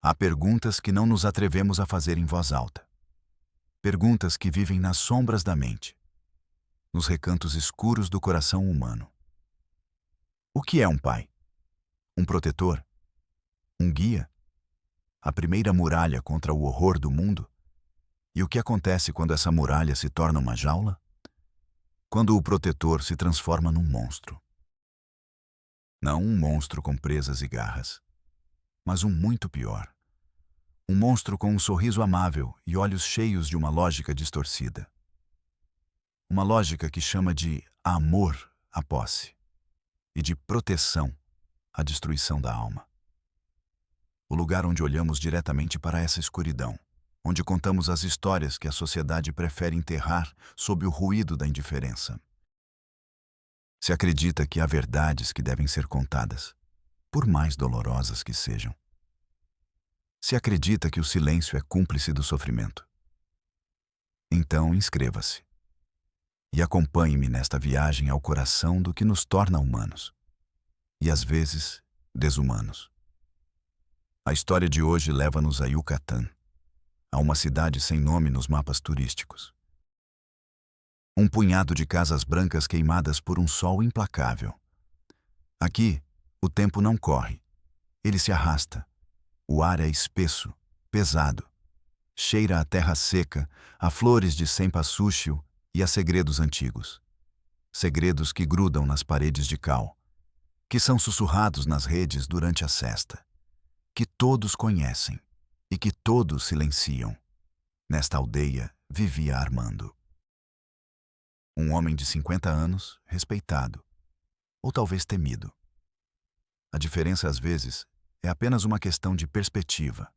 Há perguntas que não nos atrevemos a fazer em voz alta. Perguntas que vivem nas sombras da mente, nos recantos escuros do coração humano. O que é um pai? Um protetor? Um guia? A primeira muralha contra o horror do mundo? E o que acontece quando essa muralha se torna uma jaula? Quando o protetor se transforma num monstro. Não um monstro com presas e garras, mas um muito pior. Um monstro com um sorriso amável e olhos cheios de uma lógica distorcida. Uma lógica que chama de amor a posse e de proteção a destruição da alma. O lugar onde olhamos diretamente para essa escuridão, onde contamos as histórias que a sociedade prefere enterrar sob o ruído da indiferença. Se acredita que há verdades que devem ser contadas, por mais dolorosas que sejam. Se acredita que o silêncio é cúmplice do sofrimento. Então inscreva-se e acompanhe-me nesta viagem ao coração do que nos torna humanos e, às vezes, desumanos. A história de hoje leva-nos a Yucatán, a uma cidade sem nome nos mapas turísticos. Um punhado de casas brancas queimadas por um sol implacável. Aqui, o tempo não corre. Ele se arrasta. O ar é espesso, pesado. Cheira a terra seca, a flores de cempasúchil e a segredos antigos. Segredos que grudam nas paredes de cal, que são sussurrados nas redes durante a sesta, que todos conhecem e que todos silenciam. Nesta aldeia vivia Armando. Um homem de 50 anos, respeitado, ou talvez temido. A diferença, às vezes, é apenas uma questão de perspectiva.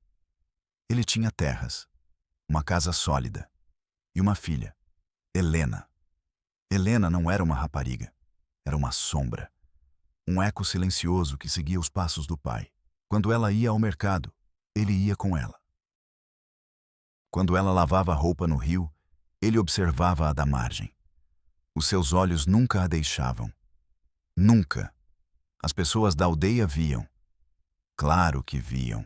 Ele tinha terras, uma casa sólida e uma filha, Helena. Helena não era uma rapariga, era uma sombra. Um eco silencioso que seguia os passos do pai. Quando ela ia ao mercado, ele ia com ela. Quando ela lavava a roupa no rio, ele observava-a da margem. Os seus olhos nunca a deixavam. Nunca. As pessoas da aldeia viam. Claro que viam.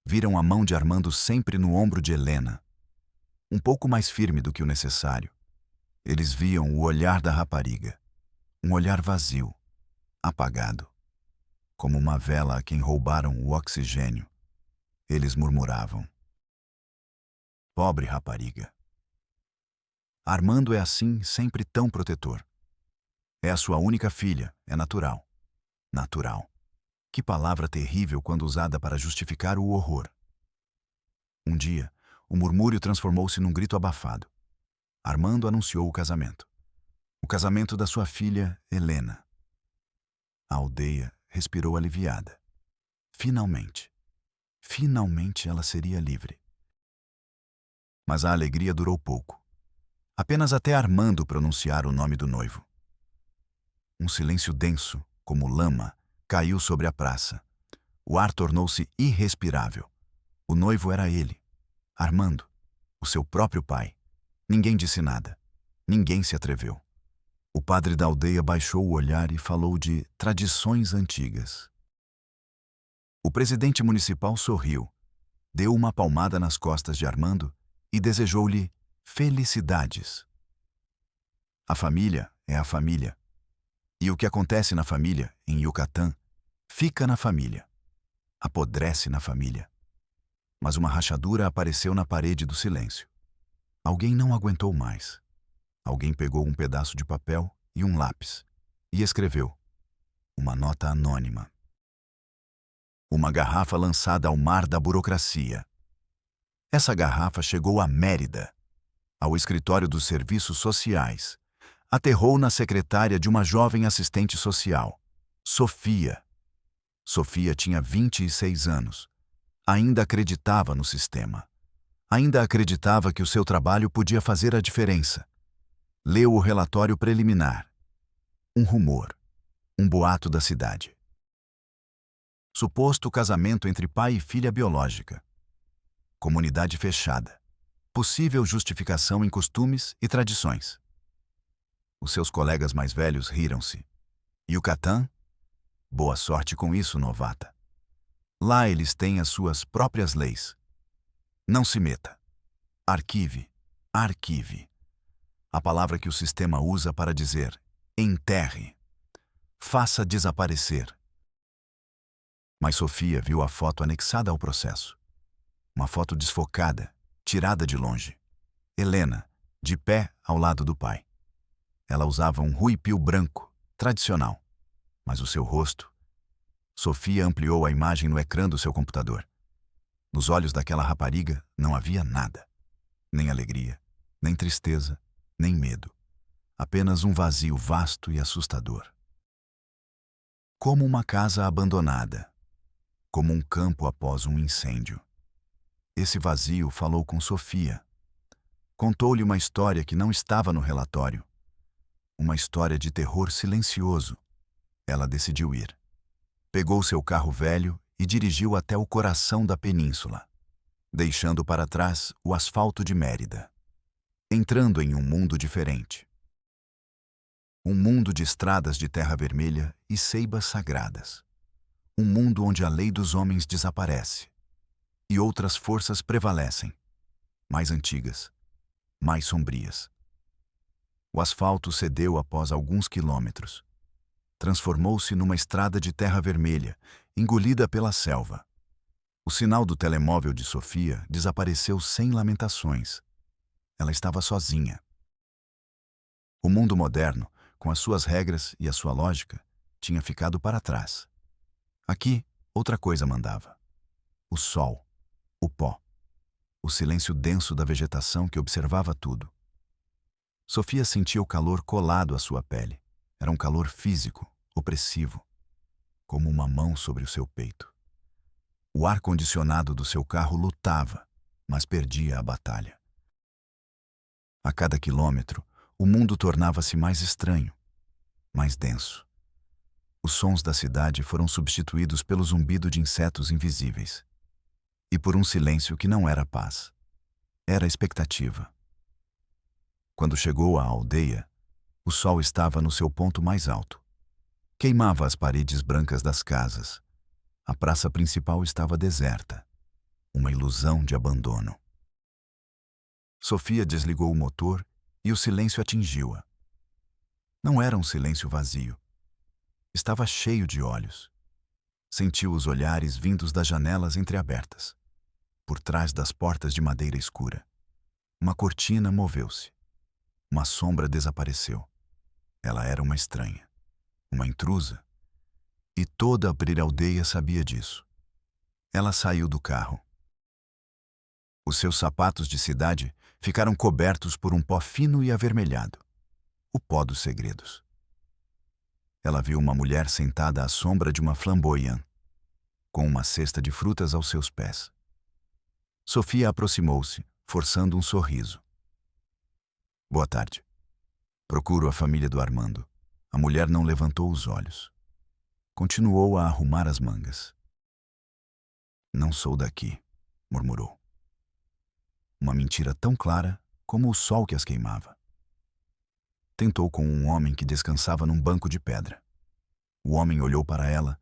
Viram a mão de Armando sempre no ombro de Helena, um pouco mais firme do que o necessário. Eles viam o olhar da rapariga, um olhar vazio, apagado, como uma vela a quem roubaram o oxigênio. Eles murmuravam: pobre rapariga. Armando é assim, sempre tão protetor. É a sua única filha, é natural. Natural. Que palavra terrível quando usada para justificar o horror. Um dia, o murmúrio transformou-se num grito abafado. Armando anunciou o casamento. O casamento da sua filha, Helena. A aldeia respirou aliviada. Finalmente. Finalmente ela seria livre. Mas a alegria durou pouco. Apenas até Armando pronunciar o nome do noivo. Um silêncio denso, como lama, caiu sobre a praça. O ar tornou-se irrespirável. O noivo era ele, Armando, o seu próprio pai. Ninguém disse nada. Ninguém se atreveu. O padre da aldeia baixou o olhar e falou de tradições antigas. O presidente municipal sorriu, deu uma palmada nas costas de Armando e desejou-lhe felicidades. A família é a família. E o que acontece na família, em Yucatán, fica na família. Apodrece na família. Mas uma rachadura apareceu na parede do silêncio. Alguém não aguentou mais. Alguém pegou um pedaço de papel e um lápis e escreveu uma nota anônima. Uma garrafa lançada ao mar da burocracia. Essa garrafa chegou a Mérida, ao escritório dos serviços sociais. Aterrou na secretária de uma jovem assistente social, Sofia. Sofia tinha 26 anos. Ainda acreditava no sistema. Ainda acreditava que o seu trabalho podia fazer a diferença. Leu o relatório preliminar. Um rumor. Um boato da cidade. Suposto casamento entre pai e filha biológica. Comunidade fechada. Possível justificação em costumes e tradições. Os seus colegas mais velhos riram-se. Yucatán? Boa sorte com isso, novata. Lá eles têm as suas próprias leis. Não se meta. Arquive. Arquive. A palavra que o sistema usa para dizer enterre. Faça desaparecer. Mas Sofia viu a foto anexada ao processo. Uma foto desfocada, tirada de longe. Helena, de pé ao lado do pai. Ela usava um huipil branco, tradicional. Mas o seu rosto... Sofia ampliou a imagem no ecrã do seu computador. Nos olhos daquela rapariga não havia nada. Nem alegria, nem tristeza, nem medo. Apenas um vazio vasto e assustador. Como uma casa abandonada. Como um campo após um incêndio. Esse vazio falou com Sofia. Contou-lhe uma história que não estava no relatório. Uma história de terror silencioso. Ela decidiu ir. Pegou seu carro velho e dirigiu até o coração da península, deixando para trás o asfalto de Mérida, entrando em um mundo diferente. Um mundo de estradas de terra vermelha e seibas sagradas. Um mundo onde a lei dos homens desaparece e outras forças prevalecem, mais antigas, mais sombrias. O asfalto cedeu após alguns quilômetros. Transformou-se numa estrada de terra vermelha, engolida pela selva. O sinal do telemóvel de Sofia desapareceu sem lamentações. Ela estava sozinha. O mundo moderno, com as suas regras e a sua lógica, tinha ficado para trás. Aqui, outra coisa mandava. O sol, o pó, o silêncio denso da vegetação que observava tudo. Sofia sentia o calor colado à sua pele. Era um calor físico, opressivo, como uma mão sobre o seu peito. O ar-condicionado do seu carro lutava, mas perdia a batalha. A cada quilômetro, o mundo tornava-se mais estranho, mais denso. Os sons da cidade foram substituídos pelo zumbido de insetos invisíveis. E por um silêncio que não era paz. Era expectativa. Quando chegou à aldeia, o sol estava no seu ponto mais alto. Queimava as paredes brancas das casas. A praça principal estava deserta. Uma ilusão de abandono. Sofia desligou o motor e o silêncio atingiu-a. Não era um silêncio vazio. Estava cheio de olhos. Sentiu os olhares vindos das janelas entreabertas. Por trás das portas de madeira escura. Uma cortina moveu-se. Uma sombra desapareceu. Ela era uma estranha, uma intrusa. E toda a aldeia sabia disso. Ela saiu do carro. Os seus sapatos de cidade ficaram cobertos por um pó fino e avermelhado. O pó dos segredos. Ela viu uma mulher sentada à sombra de uma flamboyant, com uma cesta de frutas aos seus pés. Sofia aproximou-se, forçando um sorriso. Boa tarde. Procuro a família do Armando. A mulher não levantou os olhos. Continuou a arrumar as mangas. Não sou daqui, murmurou. Uma mentira tão clara como o sol que as queimava. Tentou com um homem que descansava num banco de pedra. O homem olhou para ela,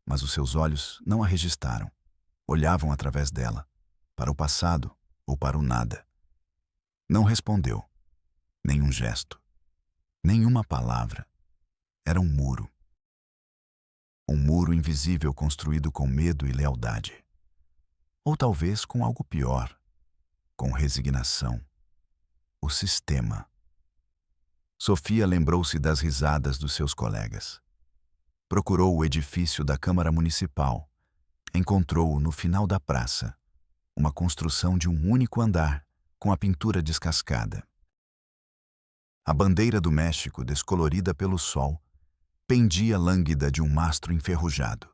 mas os seus olhos não a registraram. Olhavam através dela, para o passado ou para o nada. Não respondeu. Nenhum gesto. Nenhuma palavra. Era um muro. Um muro invisível construído com medo e lealdade. Ou talvez com algo pior. Com resignação. O sistema. Sofia lembrou-se das risadas dos seus colegas. Procurou o edifício da Câmara Municipal. Encontrou-o no final da praça. Uma construção de um único andar, com a pintura descascada. A bandeira do México, descolorida pelo sol, pendia lânguida de um mastro enferrujado.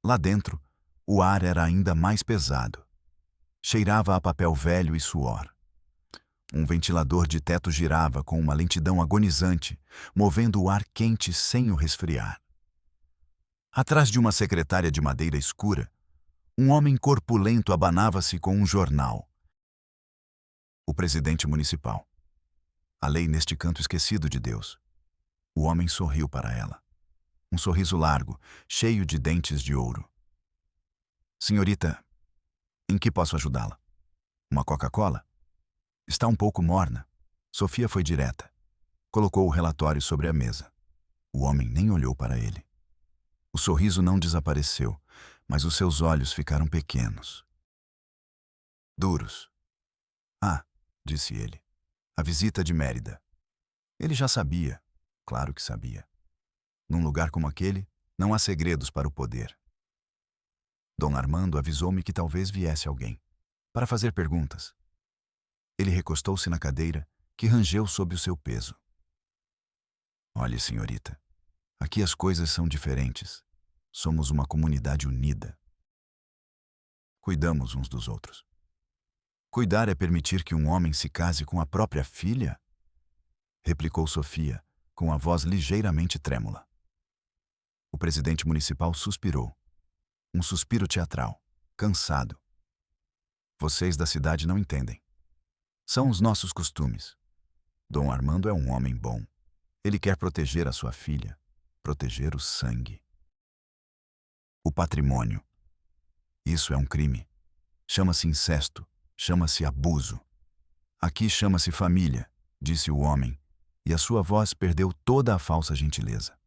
Lá dentro, o ar era ainda mais pesado. Cheirava a papel velho e suor. Um ventilador de teto girava com uma lentidão agonizante, movendo o ar quente sem o resfriar. Atrás de uma secretária de madeira escura, um homem corpulento abanava-se com um jornal. O presidente municipal. A lei neste canto esquecido de Deus. O homem sorriu para ela. Um sorriso largo, cheio de dentes de ouro. Senhorita, em que posso ajudá-la? Uma Coca-Cola? Está um pouco morna. Sofia foi direta. Colocou o relatório sobre a mesa. O homem nem olhou para ele. O sorriso não desapareceu, mas os seus olhos ficaram pequenos. Duros. Ah, disse ele. A visita de Mérida. Ele já sabia. Claro que sabia. Num lugar como aquele, não há segredos para o poder. Dom Armando avisou-me que talvez viesse alguém, para fazer perguntas. Ele recostou-se na cadeira, que rangeu sob o seu peso. Olhe, senhorita, aqui as coisas são diferentes. Somos uma comunidade unida. Cuidamos uns dos outros. Cuidar é permitir que um homem se case com a própria filha? Replicou Sofia, com a voz ligeiramente trêmula. O presidente municipal suspirou. Um suspiro teatral, cansado. Vocês da cidade não entendem. São os nossos costumes. Dom Armando é um homem bom. Ele quer proteger a sua filha, proteger o sangue. O patrimônio. Isso é um crime. Chama-se incesto, chama-se abuso. Aqui chama-se família, disse o homem, e a sua voz perdeu toda a falsa gentileza.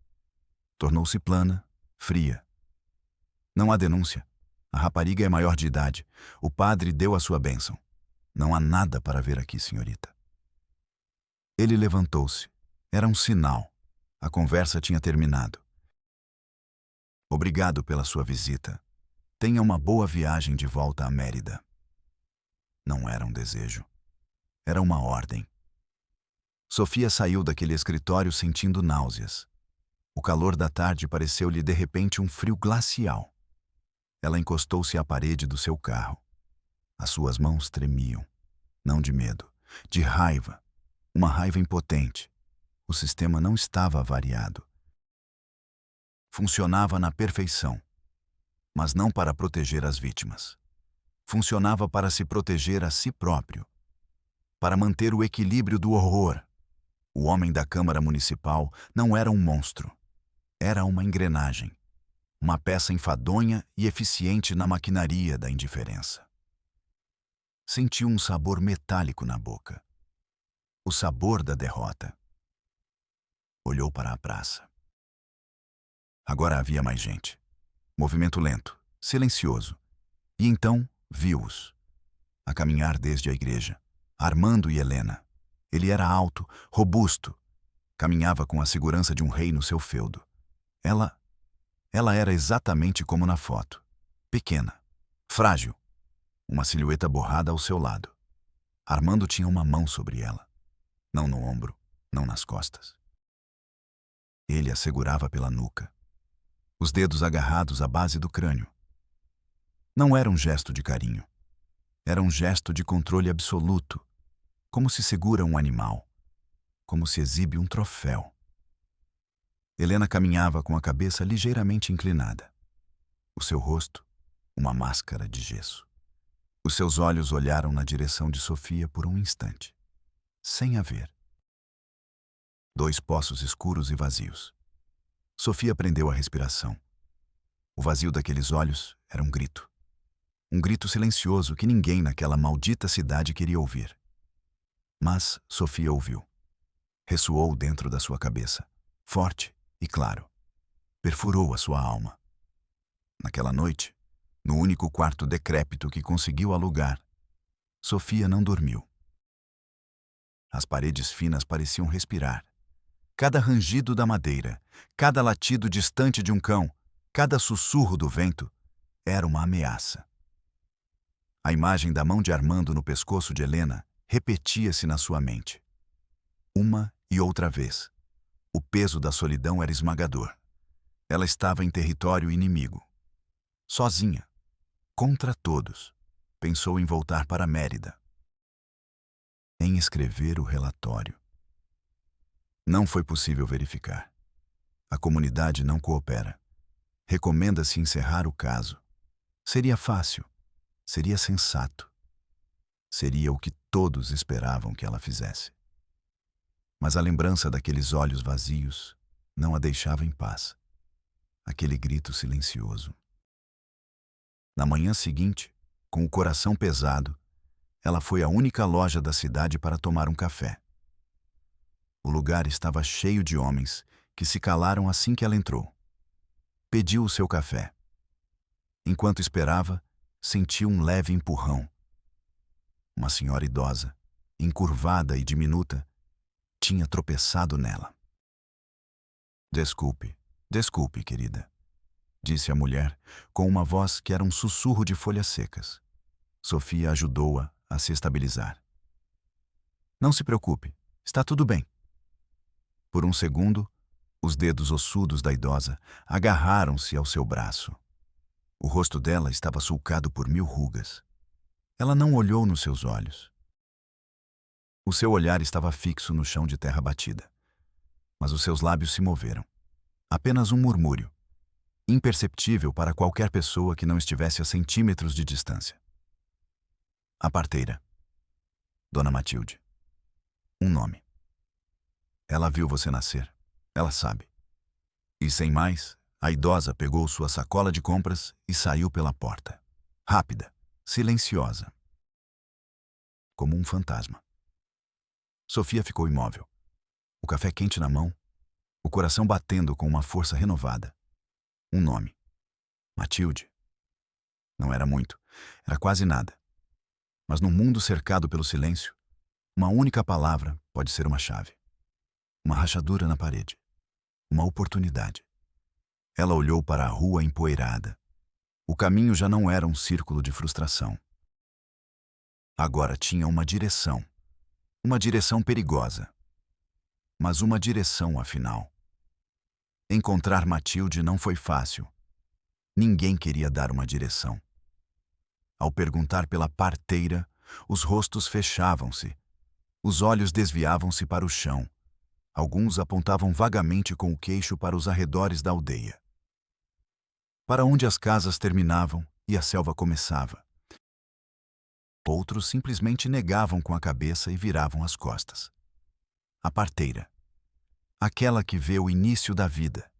Tornou-se plana, fria. Não há denúncia. A rapariga é maior de idade. O padre deu a sua bênção. Não há nada para ver aqui, senhorita. Ele levantou-se. Era um sinal. A conversa tinha terminado. Obrigado pela sua visita. Tenha uma boa viagem de volta a Mérida. Não era um desejo. Era uma ordem. Sofia saiu daquele escritório sentindo náuseas. O calor da tarde pareceu-lhe de repente um frio glacial. Ela encostou-se à parede do seu carro. As suas mãos tremiam. Não de medo, de raiva. Uma raiva impotente. O sistema não estava avariado. Funcionava na perfeição, mas não para proteger as vítimas. Funcionava para se proteger a si próprio, para manter o equilíbrio do horror. O homem da Câmara Municipal não era um monstro. Era uma engrenagem, uma peça enfadonha e eficiente na maquinaria da indiferença. Sentiu um sabor metálico na boca. O sabor da derrota. Olhou para a praça. Agora havia mais gente. Movimento lento, silencioso. E então viu-os, a caminhar desde a igreja, Armando e Helena. Ele era alto, robusto. Caminhava com a segurança de um rei no seu feudo. Ela era exatamente como na foto. Pequena, frágil, uma silhueta borrada ao seu lado. Armando tinha uma mão sobre ela. Não no ombro, não nas costas. Ele a segurava pela nuca, os dedos agarrados à base do crânio. Não era um gesto de carinho. Era um gesto de controle absoluto, como se segura um animal, como se exibe um troféu. Helena caminhava com a cabeça ligeiramente inclinada. O seu rosto, uma máscara de gesso. Os seus olhos olharam na direção de Sofia por um instante, sem a ver. 2 poços escuros e vazios. Sofia prendeu a respiração. O vazio daqueles olhos era um grito. Um grito silencioso que ninguém naquela maldita cidade queria ouvir. Mas Sofia ouviu. Ressoou dentro da sua cabeça, forte e claro. Perfurou a sua alma. Naquela noite, no único quarto decrépito que conseguiu alugar, Sofia não dormiu. As paredes finas pareciam respirar. Cada rangido da madeira, cada latido distante de um cão, cada sussurro do vento era uma ameaça. A imagem da mão de Armando no pescoço de Helena repetia-se na sua mente. Uma e outra vez. O peso da solidão era esmagador. Ela estava em território inimigo. Sozinha. Contra todos. Pensou em voltar para Mérida. Em escrever o relatório. Não foi possível verificar. A comunidade não coopera. Recomenda-se encerrar o caso. Seria fácil. Seria sensato. Seria o que todos esperavam que ela fizesse. Mas a lembrança daqueles olhos vazios não a deixava em paz. Aquele grito silencioso. Na manhã seguinte, com o coração pesado, ela foi à única loja da cidade para tomar um café. O lugar estava cheio de homens que se calaram assim que ela entrou. Pediu o seu café. Enquanto esperava, sentiu um leve empurrão. Uma senhora idosa, encurvada e diminuta, tinha tropeçado nela. Desculpe, desculpe, querida, disse a mulher, com uma voz que era um sussurro de folhas secas. Sofia ajudou-a a se estabilizar. Não se preocupe, está tudo bem. Por um segundo, os dedos ossudos da idosa agarraram-se ao seu braço. O rosto dela estava sulcado por 1000 rugas. Ela não olhou nos seus olhos. O seu olhar estava fixo no chão de terra batida. Mas os seus lábios se moveram. Apenas um murmúrio, imperceptível para qualquer pessoa que não estivesse a centímetros de distância. A parteira. Dona Matilde. Um nome. Ela viu você nascer. Ela sabe. E sem mais, a idosa pegou sua sacola de compras e saiu pela porta. Rápida, silenciosa. Como um fantasma. Sofia ficou imóvel. O café quente na mão, o coração batendo com uma força renovada. Um nome. Matilde. Não era muito, era quase nada. Mas num mundo cercado pelo silêncio, uma única palavra pode ser uma chave. Uma rachadura na parede. Uma oportunidade. Ela olhou para a rua empoeirada. O caminho já não era um círculo de frustração. Agora tinha uma direção. Uma direção perigosa. Mas uma direção, afinal. Encontrar Matilde não foi fácil. Ninguém queria dar uma direção. Ao perguntar pela parteira, os rostos fechavam-se. Os olhos desviavam-se para o chão. Alguns apontavam vagamente com o queixo para os arredores da aldeia. Para onde as casas terminavam e a selva começava. Outros simplesmente negavam com a cabeça e viravam as costas. A parteira. Aquela que vê o início da vida.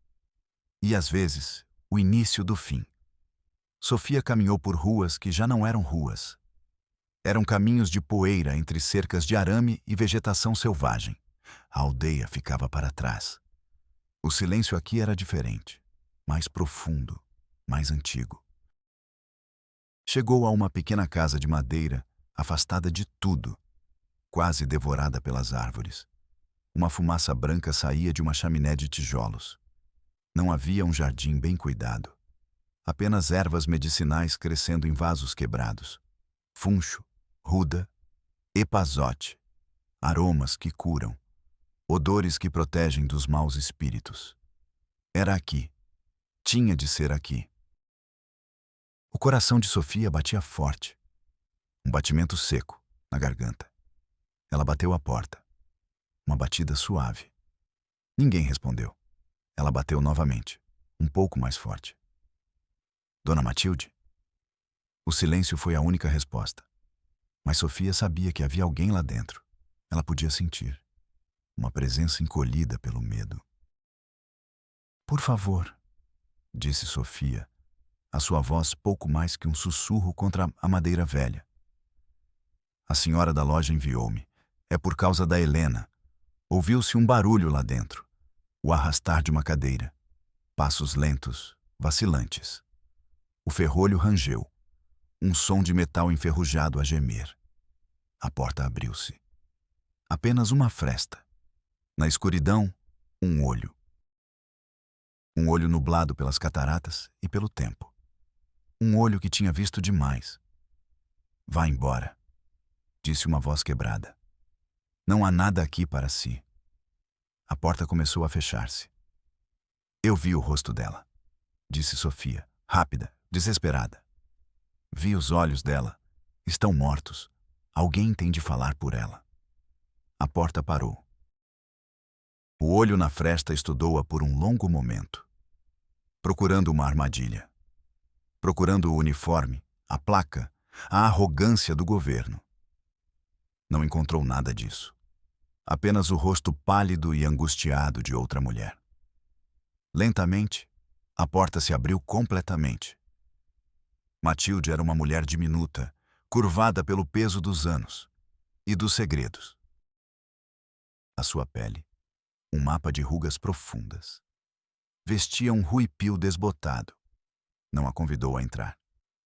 E, às vezes, o início do fim. Sofia caminhou por ruas que já não eram ruas. Eram caminhos de poeira entre cercas de arame e vegetação selvagem. A aldeia ficava para trás. O silêncio aqui era diferente, mais profundo, mais antigo. Chegou a uma pequena casa de madeira, afastada de tudo, quase devorada pelas árvores. Uma fumaça branca saía de uma chaminé de tijolos. Não havia um jardim bem cuidado. Apenas ervas medicinais crescendo em vasos quebrados. Funcho, ruda, epazote. Aromas que curam. Odores que protegem dos maus espíritos. Era aqui. Tinha de ser aqui. O coração de Sofia batia forte. Um batimento seco, na garganta. Ela bateu a porta. Uma batida suave. Ninguém respondeu. Ela bateu novamente, um pouco mais forte. Dona Matilde? O silêncio foi a única resposta. Mas Sofia sabia que havia alguém lá dentro. Ela podia sentir. Uma presença encolhida pelo medo. Por favor, disse Sofia, a sua voz pouco mais que um sussurro contra a madeira velha. A senhora da loja enviou-me. É por causa da Helena. Ouviu-se um barulho lá dentro. O arrastar de uma cadeira. Passos lentos, vacilantes. O ferrolho rangeu. Um som de metal enferrujado a gemer. A porta abriu-se. Apenas uma fresta. Na escuridão, um olho. Um olho nublado pelas cataratas e pelo tempo. Um olho que tinha visto demais. Vá embora, disse uma voz quebrada. Não há nada aqui para si. A porta começou a fechar-se. Eu vi o rosto dela, disse Sofia, rápida, desesperada. Vi os olhos dela. Estão mortos. Alguém tem de falar por ela. A porta parou. O olho na fresta estudou-a por um longo momento, procurando uma armadilha, procurando o uniforme, a placa, a arrogância do governo. Não encontrou nada disso. Apenas o rosto pálido e angustiado de outra mulher. Lentamente, a porta se abriu completamente. Matilde era uma mulher diminuta, curvada pelo peso dos anos e dos segredos. A sua pele, um mapa de rugas profundas. Vestia um ruipio desbotado. Não a convidou a entrar.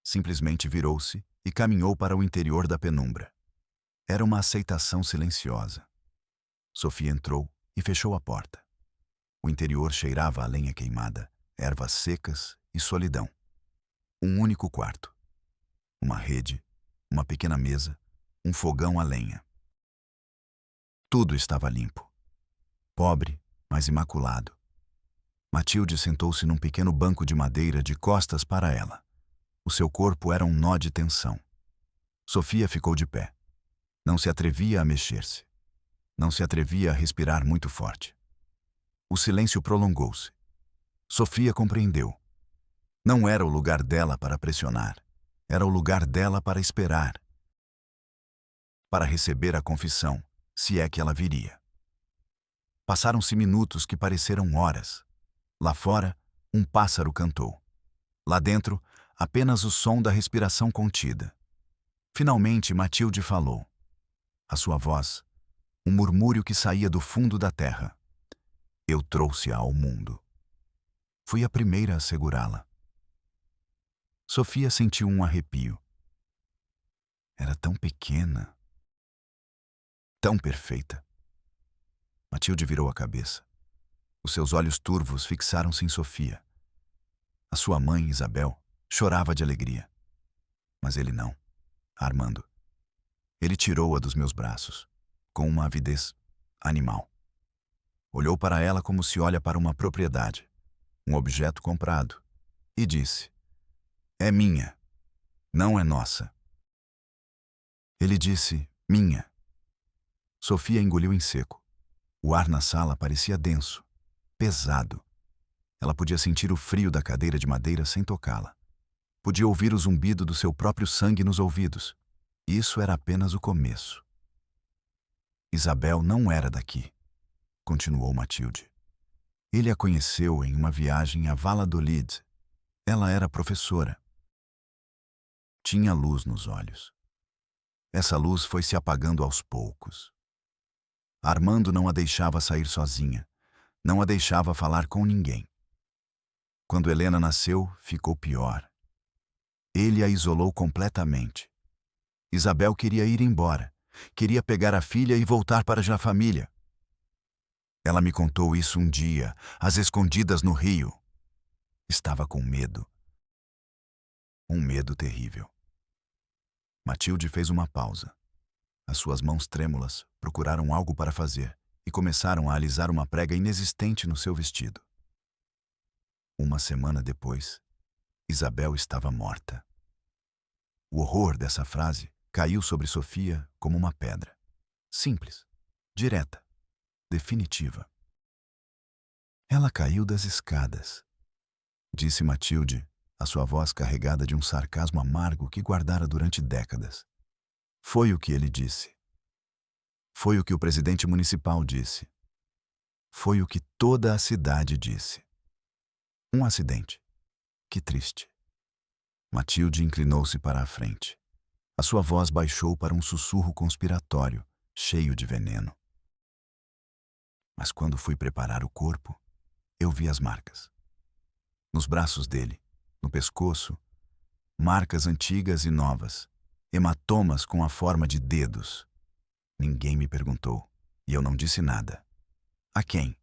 Simplesmente virou-se e caminhou para o interior da penumbra. Era uma aceitação silenciosa. Sofia entrou e fechou a porta. O interior cheirava a lenha queimada, ervas secas e solidão. Um único quarto. Uma rede, uma pequena mesa, um fogão a lenha. Tudo estava limpo. Pobre, mas imaculado. Matilde sentou-se num pequeno banco de madeira de costas para ela. O seu corpo era um nó de tensão. Sofia ficou de pé. Não se atrevia a mexer-se. Não se atrevia a respirar muito forte. O silêncio prolongou-se. Sofia compreendeu. Não era o lugar dela para pressionar. Era o lugar dela para esperar. Para receber a confissão, se é que ela viria. Passaram-se minutos que pareceram horas. Lá fora, um pássaro cantou. Lá dentro, apenas o som da respiração contida. Finalmente, Matilde falou. A sua voz, um murmúrio que saía do fundo da terra. Eu trouxe-a ao mundo. Fui a primeira a segurá-la. Sofia sentiu um arrepio. Era tão pequena, tão perfeita. Matilde virou a cabeça. Os seus olhos turvos fixaram-se em Sofia. A sua mãe, Isabel, chorava de alegria. Mas ele não. Armando. Ele tirou-a dos meus braços, com uma avidez animal. Olhou para ela como se olha para uma propriedade, um objeto comprado, e disse: é minha, não é nossa. Ele disse: minha. Sofia engoliu em seco. O ar na sala parecia denso, pesado. Ela podia sentir o frio da cadeira de madeira sem tocá-la. Podia ouvir o zumbido do seu próprio sangue nos ouvidos. E isso era apenas o começo. Isabel não era daqui, continuou Matilde. Ele a conheceu em uma viagem a Valladolid. Ela era professora. Tinha luz nos olhos. Essa luz foi se apagando aos poucos. Armando não a deixava sair sozinha, não a deixava falar com ninguém. Quando Helena nasceu, ficou pior. Ele a isolou completamente. Isabel queria ir embora, queria pegar a filha e voltar para a família. Ela me contou isso um dia, às escondidas no rio. Estava com medo. Um medo terrível. Matilde fez uma pausa. As suas mãos trêmulas procuraram algo para fazer e começaram a alisar uma prega inexistente no seu vestido. Uma semana depois, Isabel estava morta. O horror dessa frase caiu sobre Sofia como uma pedra. Simples, direta, definitiva. Ela caiu das escadas, disse Matilde, a sua voz carregada de um sarcasmo amargo que guardara durante décadas. Foi o que ele disse. Foi o que o presidente municipal disse. Foi o que toda a cidade disse. Um acidente. Que triste. Matilde inclinou-se para a frente. A sua voz baixou para um sussurro conspiratório, cheio de veneno. Mas quando fui preparar o corpo, eu vi as marcas. Nos braços dele, no pescoço, marcas antigas e novas, hematomas com a forma de dedos. Ninguém me perguntou, e eu não disse nada. A quem?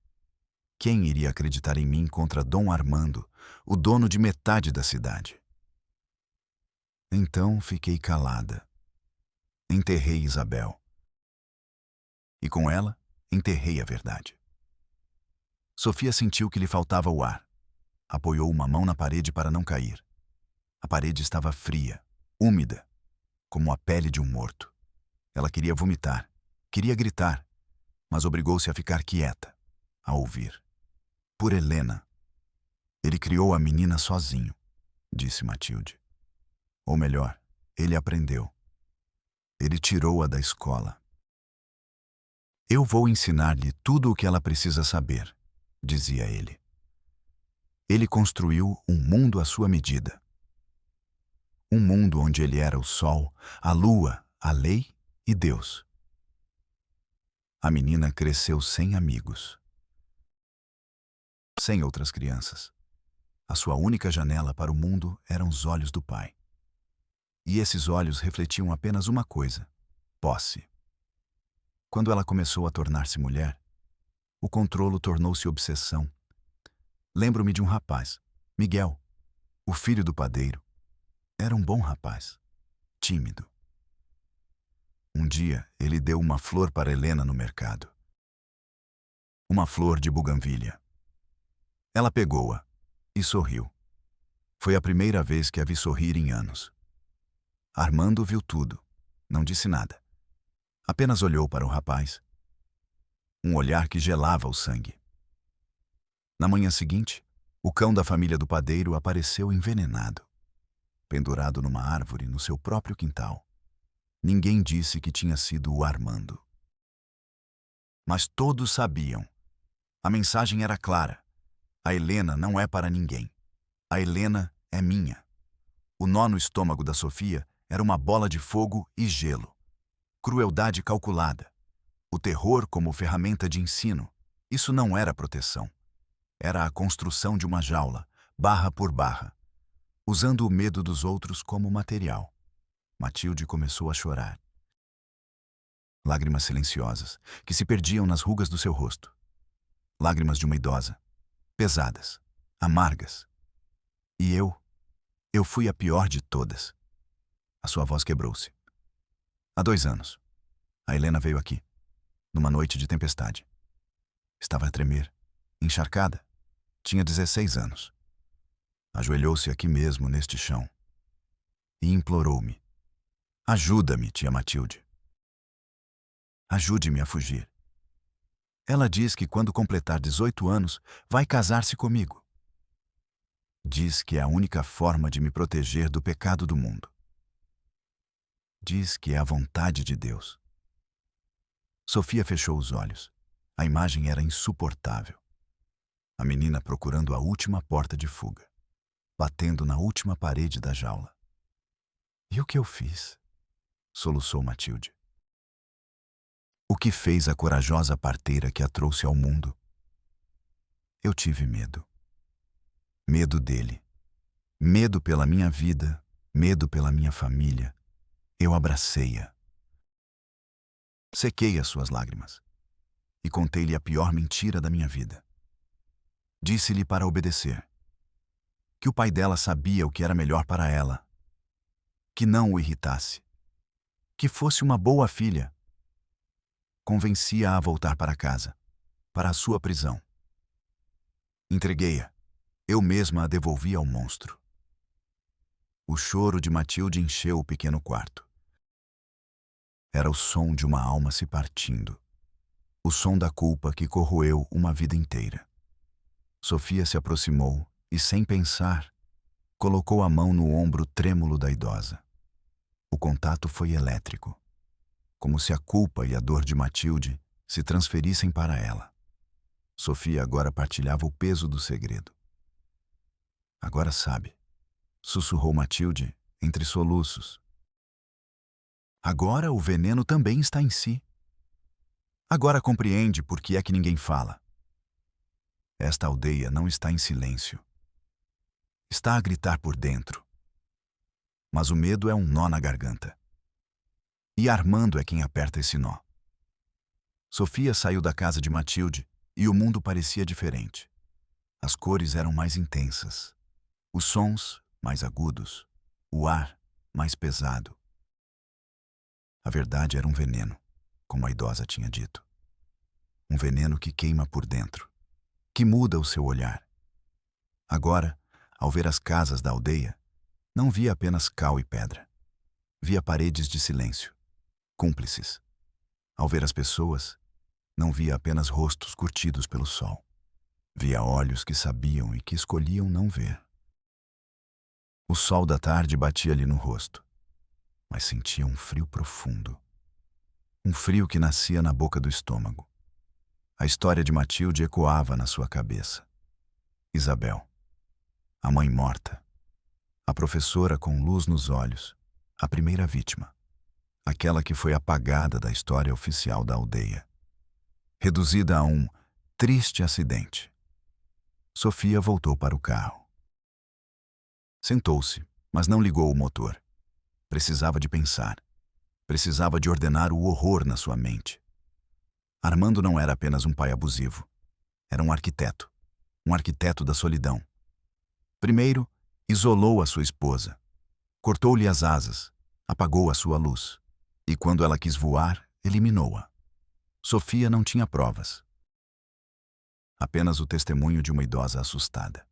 Quem iria acreditar em mim contra Dom Armando, o dono de metade da cidade? Então fiquei calada. Enterrei Isabel. E com ela, enterrei a verdade. Sofia sentiu que lhe faltava o ar. Apoiou uma mão na parede para não cair. A parede estava fria, úmida, como a pele de um morto. Ela queria vomitar, queria gritar, mas obrigou-se a ficar quieta, a ouvir. Por Helena. Ele criou a menina sozinho, disse Matilde. Ou melhor, ele aprendeu. Ele tirou-a da escola. Eu vou ensinar-lhe tudo o que ela precisa saber, dizia ele. Ele construiu um mundo à sua medida. Um mundo onde ele era o sol, a lua, a lei e Deus. A menina cresceu sem amigos, sem outras crianças. A sua única janela para o mundo eram os olhos do pai. E esses olhos refletiam apenas uma coisa: posse. Quando ela começou a tornar-se mulher, o controlo tornou-se obsessão. Lembro-me de um rapaz, Miguel, o filho do padeiro. Era um bom rapaz, tímido. Um dia, ele deu uma flor para Helena no mercado. Uma flor de buganvília. Ela pegou-a e sorriu. Foi a primeira vez que a vi sorrir em anos. Armando viu tudo. Não disse nada. Apenas olhou para o rapaz. Um olhar que gelava o sangue. Na manhã seguinte, o cão da família do padeiro apareceu envenenado, pendurado numa árvore no seu próprio quintal. Ninguém disse que tinha sido o Armando. Mas todos sabiam. A mensagem era clara. A Helena não é para ninguém. A Helena é minha. O nó no estômago da Sofia era uma bola de fogo e gelo. Crueldade calculada. O terror como ferramenta de ensino. Isso não era proteção. Era a construção de uma jaula, barra por barra, usando o medo dos outros como material. Matilde começou a chorar. Lágrimas silenciosas, que se perdiam nas rugas do seu rosto. Lágrimas de uma idosa, pesadas, amargas. E eu fui a pior de todas. A sua voz quebrou-se. Há 2 anos, a Helena veio aqui, numa noite de tempestade. Estava a tremer, encharcada. Tinha 16 anos. Ajoelhou-se aqui mesmo, neste chão, e implorou-me. Ajuda-me, tia Matilde. Ajude-me a fugir. Ela diz que quando completar 18 anos, vai casar-se comigo. Diz que é a única forma de me proteger do pecado do mundo. Diz que é a vontade de Deus. Sofia fechou os olhos. A imagem era insuportável. A menina procurando a última porta de fuga, batendo na última parede da jaula. E o que eu fiz? Soluçou Matilde. O que fez a corajosa parteira que a trouxe ao mundo? Eu tive medo. Medo dele. Medo pela minha vida, medo pela minha família. Eu abracei-a. Sequei as suas lágrimas e contei-lhe a pior mentira da minha vida. Disse-lhe para obedecer. Que o pai dela sabia o que era melhor para ela. Que não o irritasse. Que fosse uma boa filha. Convencia-a a voltar para casa, para a sua prisão. Entreguei-a. Eu mesma a devolvi ao monstro. O choro de Matilde encheu o pequeno quarto. Era o som de uma alma se partindo. O som da culpa que corroeu uma vida inteira. Sofia se aproximou e, sem pensar, colocou a mão no ombro trêmulo da idosa. O contato foi elétrico, como se a culpa e a dor de Matilde se transferissem para ela. Sofia agora partilhava o peso do segredo. Agora sabe, sussurrou Matilde entre soluços. Agora o veneno também está em si. Agora compreende por que é que ninguém fala. Esta aldeia não está em silêncio. Está a gritar por dentro. Mas o medo é um nó na garganta. E Armando é quem aperta esse nó. Sofia saiu da casa de Matilde e o mundo parecia diferente. As cores eram mais intensas, os sons mais agudos, o ar mais pesado. A verdade era um veneno, como a idosa tinha dito. Um veneno que queima por dentro, que muda o seu olhar. Agora, ao ver as casas da aldeia, não via apenas cal e pedra. Via paredes de silêncio, cúmplices. Ao ver as pessoas, não via apenas rostos curtidos pelo sol. Via olhos que sabiam e que escolhiam não ver. O sol da tarde batia-lhe no rosto, mas sentia um frio profundo. Um frio que nascia na boca do estômago. A história de Matilde ecoava na sua cabeça. Isabel, a mãe morta, A professora com luz nos olhos, a primeira vítima, aquela que foi apagada da história oficial da aldeia, reduzida a um triste acidente. Sofia voltou para o carro. Sentou-se, mas não ligou o motor. Precisava de pensar. Precisava de ordenar o horror na sua mente. Armando não era apenas um pai abusivo. Era um arquiteto da solidão. Primeiro, isolou a sua esposa. Cortou-lhe as asas, apagou a sua luz. E quando ela quis voar, eliminou-a. Sofia não tinha provas. Apenas o testemunho de uma idosa assustada.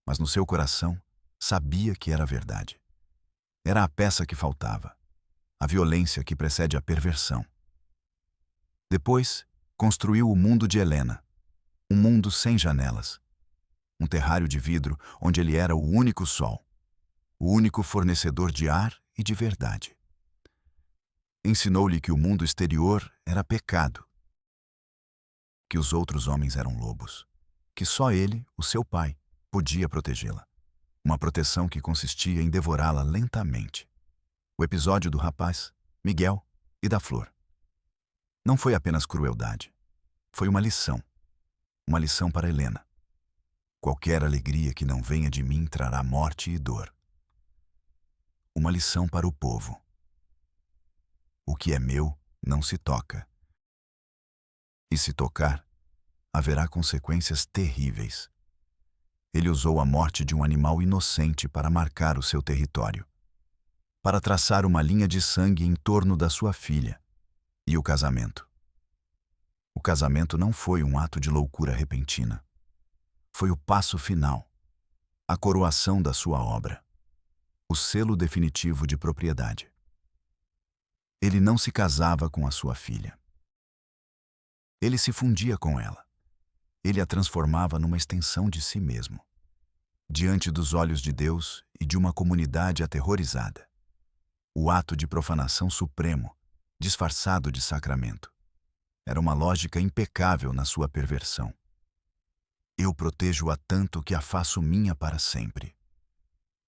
Mas no seu coração, sabia que era verdade. Era a peça que faltava, a violência que precede a perversão. Depois, construiu o mundo de Helena, um mundo sem janelas, um terrário de vidro onde ele era o único sol, o único fornecedor de ar e de verdade. Ensinou-lhe que o mundo exterior era pecado, que os outros homens eram lobos, que só ele, o seu pai, podia protegê-la. Uma proteção que consistia em devorá-la lentamente. O episódio do rapaz, Miguel e da flor. Não foi apenas crueldade. Foi uma lição. Uma lição para Helena. Qualquer alegria que não venha de mim trará morte e dor. Uma lição para o povo. O que é meu não se toca. E se tocar, haverá consequências terríveis. Ele usou a morte de um animal inocente para marcar o seu território, para traçar uma linha de sangue em torno da sua filha. E o casamento? O casamento não foi um ato de loucura repentina. Foi o passo final, a coroação da sua obra, o selo definitivo de propriedade. Ele não se casava com a sua filha. Ele se fundia com ela. Ele a transformava numa extensão de si mesmo, diante dos olhos de Deus e de uma comunidade aterrorizada. O ato de profanação supremo, disfarçado de sacramento. Era uma lógica impecável na sua perversão. Eu protejo-a tanto que a faço minha para sempre.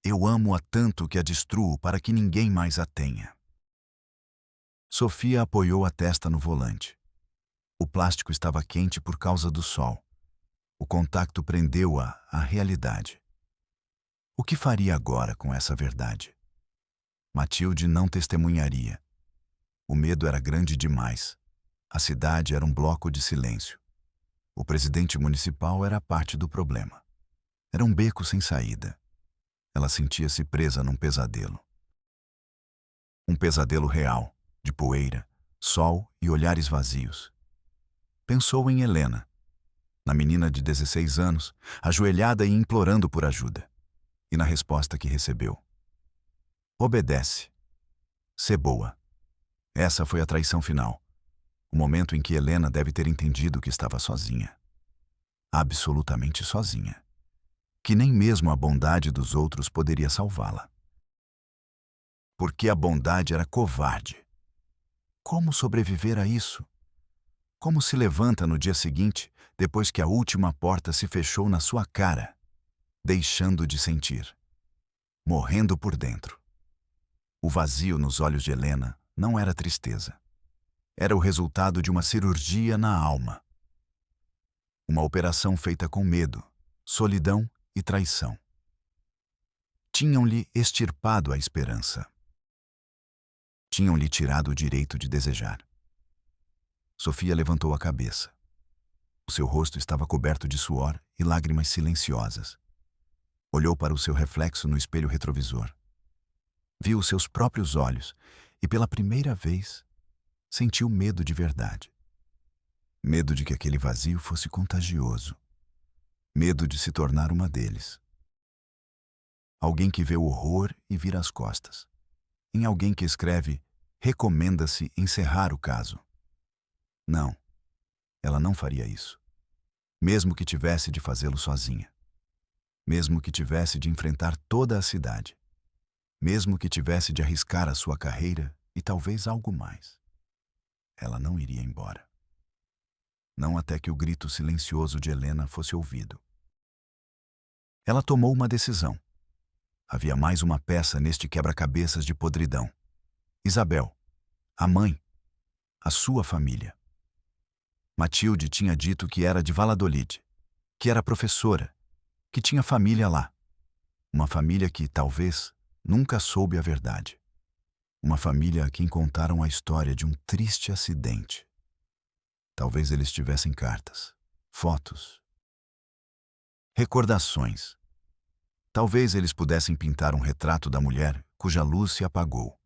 Eu amo-a tanto que a destruo para que ninguém mais a tenha. Sofia apoiou a testa no volante. O plástico estava quente por causa do sol. O contato prendeu-a à realidade. O que faria agora com essa verdade? Matilde não testemunharia. O medo era grande demais. A cidade era um bloco de silêncio. O presidente municipal era parte do problema. Era um beco sem saída. Ela sentia-se presa num pesadelo. Um pesadelo real, de poeira, sol e olhares vazios. Pensou em Helena, na menina de 16 anos, ajoelhada e implorando por ajuda. E na resposta que recebeu. Obedece. Sê boa. Essa foi a traição final. O momento em que Helena deve ter entendido que estava sozinha. Absolutamente sozinha. Que nem mesmo a bondade dos outros poderia salvá-la. Porque a bondade era covarde. Como sobreviver a isso? Como se levanta no dia seguinte, depois que a última porta se fechou na sua cara, deixando de sentir, morrendo por dentro? O vazio nos olhos de Helena não era tristeza. Era o resultado de uma cirurgia na alma. Uma operação feita com medo, solidão e traição. Tinham-lhe extirpado a esperança. Tinham-lhe tirado o direito de desejar. Sofia levantou a cabeça. O seu rosto estava coberto de suor e lágrimas silenciosas. Olhou para o seu reflexo no espelho retrovisor. Viu os seus próprios olhos e, pela primeira vez, sentiu medo de verdade. Medo de que aquele vazio fosse contagioso. Medo de se tornar uma deles. Alguém que vê o horror e vira as costas. Em alguém que escreve, recomenda-se encerrar o caso. Não, ela não faria isso. Mesmo que tivesse de fazê-lo sozinha. Mesmo que tivesse de enfrentar toda a cidade. Mesmo que tivesse de arriscar a sua carreira e talvez algo mais. Ela não iria embora. Não até que o grito silencioso de Helena fosse ouvido. Ela tomou uma decisão. Havia mais uma peça neste quebra-cabeças de podridão. Isabel, a mãe, a sua família. Matilde tinha dito que era de Valladolid, que era professora, que tinha família lá. Uma família que, talvez, nunca soube a verdade. Uma família a quem contaram a história de um triste acidente. Talvez eles tivessem cartas, fotos, recordações. Talvez eles pudessem pintar um retrato da mulher cuja luz se apagou.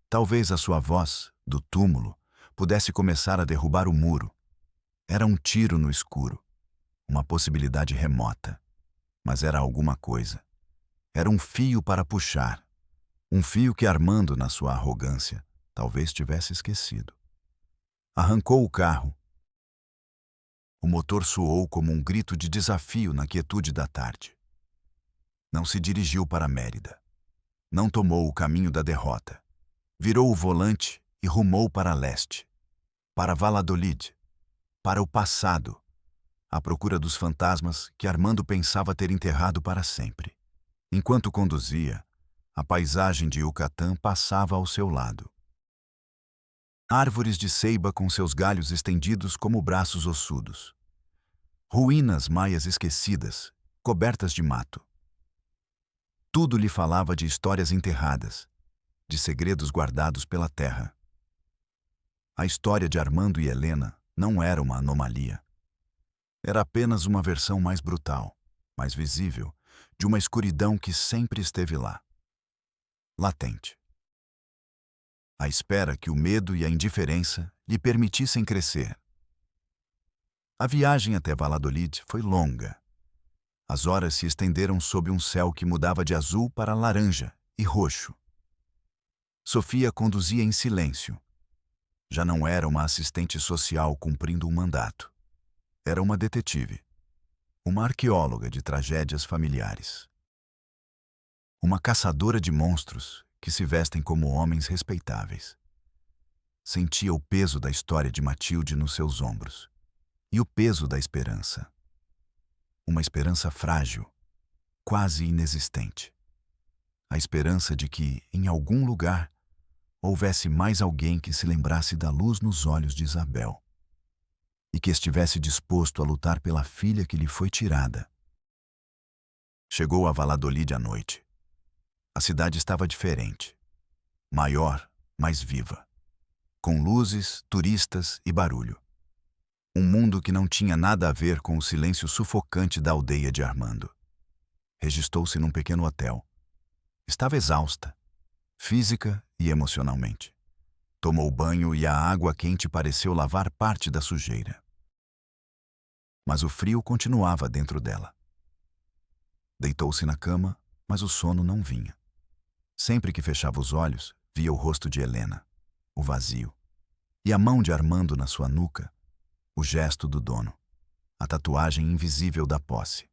Talvez a sua voz, do túmulo, pudesse começar a derrubar o muro. Era um tiro no escuro, uma possibilidade remota, mas era alguma coisa. Era um fio para puxar, um fio que Armando, na sua arrogância, talvez tivesse esquecido. Arrancou o carro. O motor soou como um grito de desafio na quietude da tarde. Não se dirigiu para Mérida. Não tomou o caminho da derrota. Virou o volante e rumou para leste, para Valladolid, para o passado, à procura dos fantasmas que Armando pensava ter enterrado para sempre. Enquanto conduzia, a paisagem de Yucatán passava ao seu lado. Árvores de ceiba com seus galhos estendidos como braços ossudos. Ruínas maias esquecidas, cobertas de mato. Tudo lhe falava de histórias enterradas, de segredos guardados pela terra. A história de Armando e Helena não era uma anomalia. Era apenas uma versão mais brutal, mais visível, de uma escuridão que sempre esteve lá. Latente. À espera que o medo e a indiferença lhe permitissem crescer. A viagem até Valladolid foi longa. As horas se estenderam sob um céu que mudava de azul para laranja e roxo. Sofia conduzia em silêncio. Já não era uma assistente social cumprindo um mandato. Era uma detetive. Uma arqueóloga de tragédias familiares. Uma caçadora de monstros que se vestem como homens respeitáveis. Sentia o peso da história de Matilde nos seus ombros. E o peso da esperança. Uma esperança frágil, quase inexistente. A esperança de que, em algum lugar, houvesse mais alguém que se lembrasse da luz nos olhos de Isabel e que estivesse disposto a lutar pela filha que lhe foi tirada. Chegou a Valladolid à noite. A cidade estava diferente. Maior, mais viva. Com luzes, turistas e barulho. Um mundo que não tinha nada a ver com o silêncio sufocante da aldeia de Armando. Registou-se num pequeno hotel. Estava exausta, física e emocionalmente. Tomou banho e a água quente pareceu lavar parte da sujeira. Mas o frio continuava dentro dela. Deitou-se na cama, mas o sono não vinha. Sempre que fechava os olhos, via o rosto de Helena, o vazio, e a mão de Armando na sua nuca, o gesto do dono, a tatuagem invisível da posse.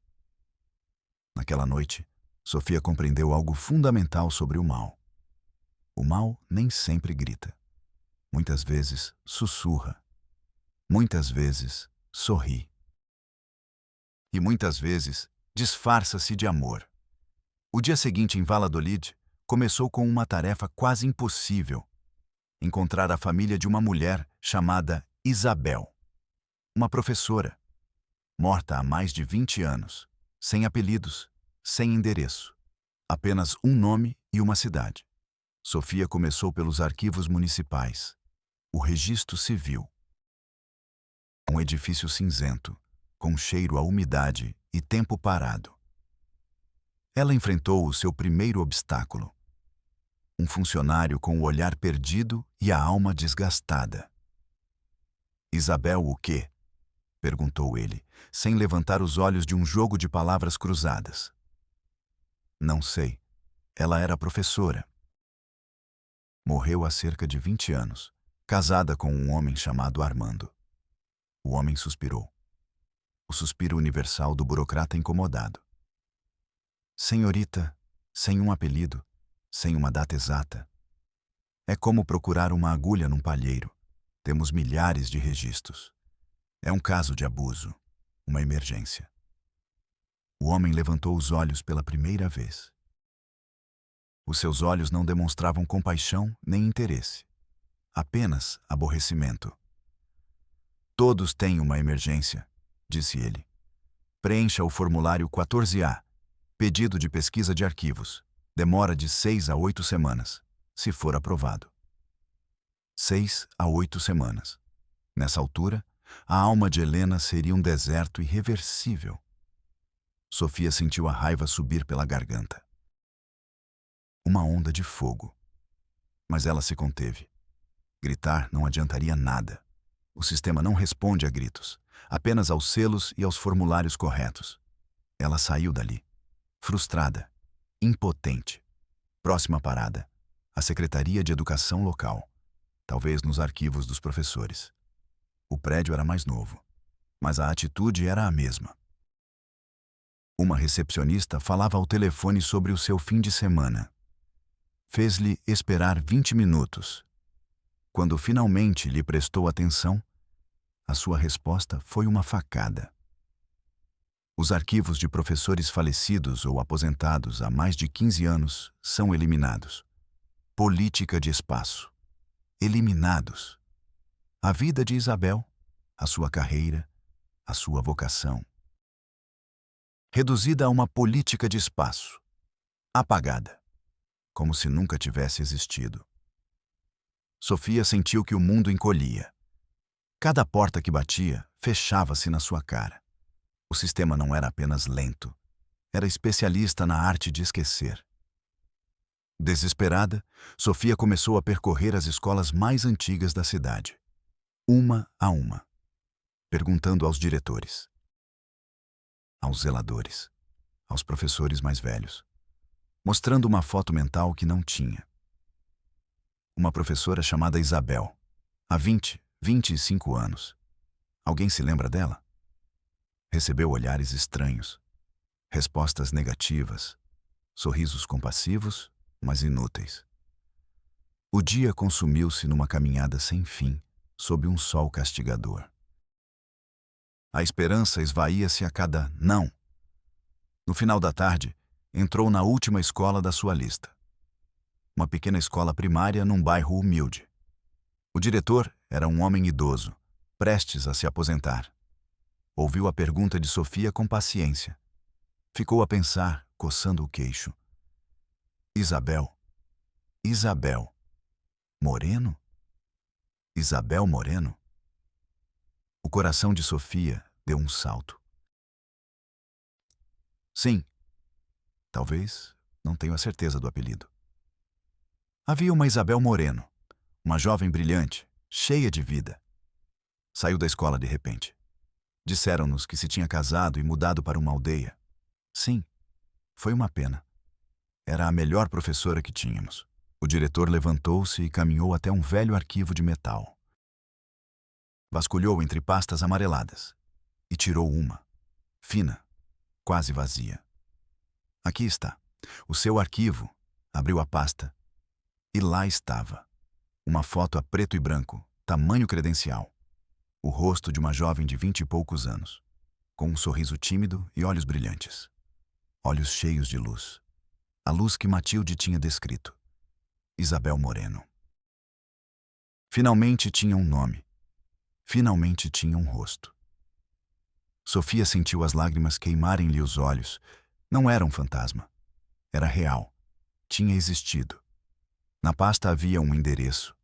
Naquela noite, Sofia compreendeu algo fundamental sobre o mal. O mal nem sempre grita. Muitas vezes sussurra. Muitas vezes sorri. E muitas vezes disfarça-se de amor. O dia seguinte em Valladolid começou com uma tarefa quase impossível: encontrar a família de uma mulher chamada Isabel. Uma professora, morta há mais de 20 anos, sem apelidos, sem endereço. Apenas um nome e uma cidade. Sofia começou pelos arquivos municipais, o registro civil. Um edifício cinzento, com cheiro a umidade e tempo parado. Ela enfrentou o seu primeiro obstáculo. Um funcionário com o olhar perdido e a alma desgastada. Isabel o quê? Perguntou ele, sem levantar os olhos de um jogo de palavras cruzadas. Não sei. Ela era professora. Morreu há cerca de 20 anos, casada com um homem chamado Armando. O homem suspirou. O suspiro universal do burocrata incomodado. Senhorita, sem um apelido, sem uma data exata. É como procurar uma agulha num palheiro. Temos milhares de registros. É um caso de abuso, uma emergência. O homem levantou os olhos pela primeira vez. Os seus olhos não demonstravam compaixão nem interesse. Apenas aborrecimento. Todos têm uma emergência, disse ele. Preencha o formulário 14A, pedido de pesquisa de arquivos. Demora de 6 a 8 semanas, se for aprovado. 6 a 8 semanas. Nessa altura, a alma de Helena seria um deserto irreversível. Sofia sentiu a raiva subir pela garganta. Uma onda de fogo. Mas ela se conteve. Gritar não adiantaria nada. O sistema não responde a gritos, apenas aos selos e aos formulários corretos. Ela saiu dali, frustrada, impotente. Próxima parada, a Secretaria de Educação local, talvez nos arquivos dos professores. O prédio era mais novo, mas a atitude era a mesma. Uma recepcionista falava ao telefone sobre o seu fim de semana. Fez-lhe esperar 20 minutos. Quando finalmente lhe prestou atenção, a sua resposta foi uma facada. Os arquivos de professores falecidos ou aposentados há mais de 15 anos são eliminados. Política de espaço. Eliminados. A vida de Isabel, a sua carreira, a sua vocação. Reduzida a uma política de espaço. Apagada. Como se nunca tivesse existido. Sofia sentiu que o mundo encolhia. Cada porta que batia, fechava-se na sua cara. O sistema não era apenas lento, era especialista na arte de esquecer. Desesperada, Sofia começou a percorrer as escolas mais antigas da cidade, uma a uma, perguntando aos diretores, aos zeladores, aos professores mais velhos, mostrando uma foto mental que não tinha. Uma professora chamada Isabel, há 25 anos. Alguém se lembra dela? Recebeu olhares estranhos, respostas negativas, sorrisos compassivos, mas inúteis. O dia consumiu-se numa caminhada sem fim, sob um sol castigador. A esperança esvaía-se a cada não. No final da tarde, entrou na última escola da sua lista. Uma pequena escola primária num bairro humilde. O diretor era um homem idoso, prestes a se aposentar. Ouviu a pergunta de Sofia com paciência. Ficou a pensar, coçando o queixo. Isabel. Isabel. Moreno? Isabel Moreno? O coração de Sofia deu um salto. Sim. Talvez, não tenho a certeza do apelido. Havia uma Isabel Moreno, uma jovem brilhante, cheia de vida. Saiu da escola de repente. Disseram-nos que se tinha casado e mudado para uma aldeia. Sim, foi uma pena. Era a melhor professora que tínhamos. O diretor levantou-se e caminhou até um velho arquivo de metal. Vasculhou entre pastas amareladas e tirou uma, fina, quase vazia. Aqui está, o seu arquivo. Abriu a pasta e lá estava. Uma foto a preto e branco, tamanho credencial. O rosto de uma jovem de 20 e poucos anos, com um sorriso tímido e olhos brilhantes. Olhos cheios de luz. A luz que Matilde tinha descrito. Isabel Moreno. Finalmente tinha um nome. Finalmente tinha um rosto. Sofia sentiu as lágrimas queimarem-lhe os olhos. Não era um fantasma. Era real. Tinha existido. Na pasta havia um endereço.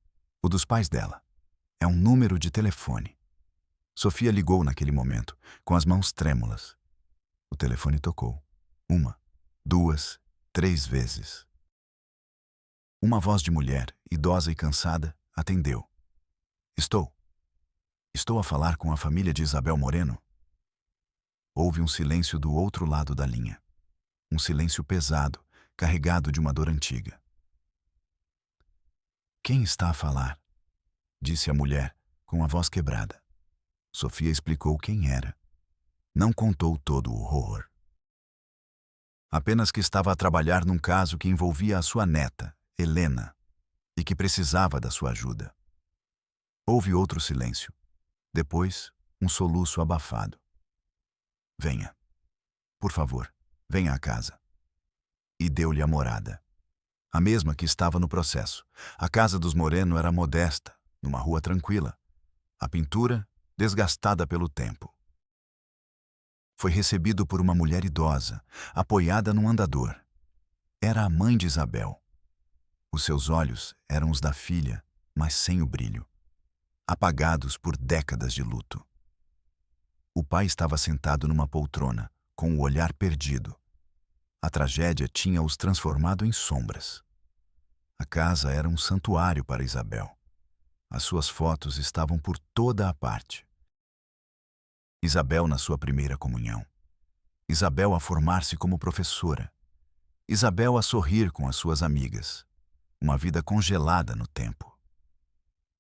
O dos pais dela. É um número de telefone. Sofia ligou naquele momento, com as mãos trêmulas. O telefone tocou. 1, 2, 3 vezes. Uma voz de mulher, idosa e cansada, atendeu. Estou a falar com a família de Isabel Moreno? Houve um silêncio do outro lado da linha. Um silêncio pesado, carregado de uma dor antiga. Quem está a falar? Disse a mulher, com a voz quebrada. Sofia explicou quem era. Não contou todo o horror. Apenas que estava a trabalhar num caso que envolvia a sua neta, Helena, e que precisava da sua ajuda. Houve outro silêncio. Depois, um soluço abafado. Venha. Por favor, venha à casa. E deu-lhe a morada. a mesma que estava no processo. A casa dos Moreno era modesta, numa rua tranquila. A pintura, desgastada pelo tempo. Foi recebido por uma mulher idosa, apoiada num andador. Era a mãe de Isabel. Os seus olhos eram os da filha, mas sem o brilho, apagados por décadas de luto. O pai estava sentado numa poltrona, com o olhar perdido. A tragédia tinha os transformado em sombras. A casa era um santuário para Isabel. As suas fotos estavam por toda a parte. Isabel na sua primeira comunhão. Isabel a formar-se como professora. Isabel a sorrir com as suas amigas. Uma vida congelada no tempo.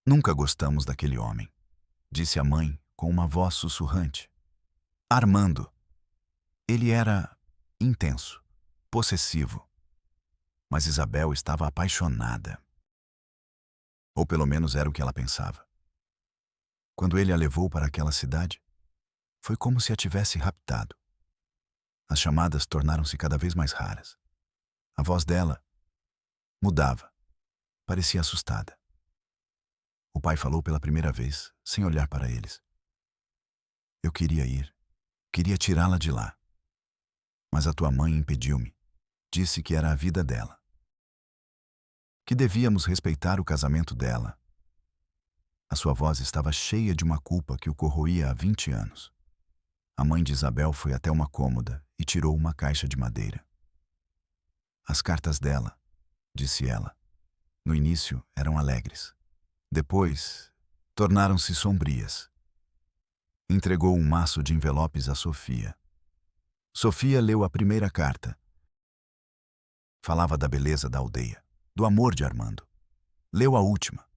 Nunca gostamos daquele homem, disse a mãe com uma voz sussurrante. Armando. Ele era intenso, possessivo. Mas Isabel estava apaixonada. Ou pelo menos era o que ela pensava. Quando ele a levou para aquela cidade, foi como se a tivesse raptado. As chamadas tornaram-se cada vez mais raras. A voz dela mudava. Parecia assustada. O pai falou pela primeira vez, sem olhar para eles. Eu queria ir. Queria tirá-la de lá. Mas a tua mãe impediu-me. Disse que era a vida dela. Que devíamos respeitar o casamento dela. A sua voz estava cheia de uma culpa que o corroía há 20 anos. A mãe de Isabel foi até uma cômoda e tirou uma caixa de madeira. As cartas dela, disse ela, no início eram alegres. Depois, tornaram-se sombrias. Entregou um maço de envelopes a Sofia. Sofia leu a primeira carta. Falava da beleza da aldeia, do amor de Armando. Leu a última,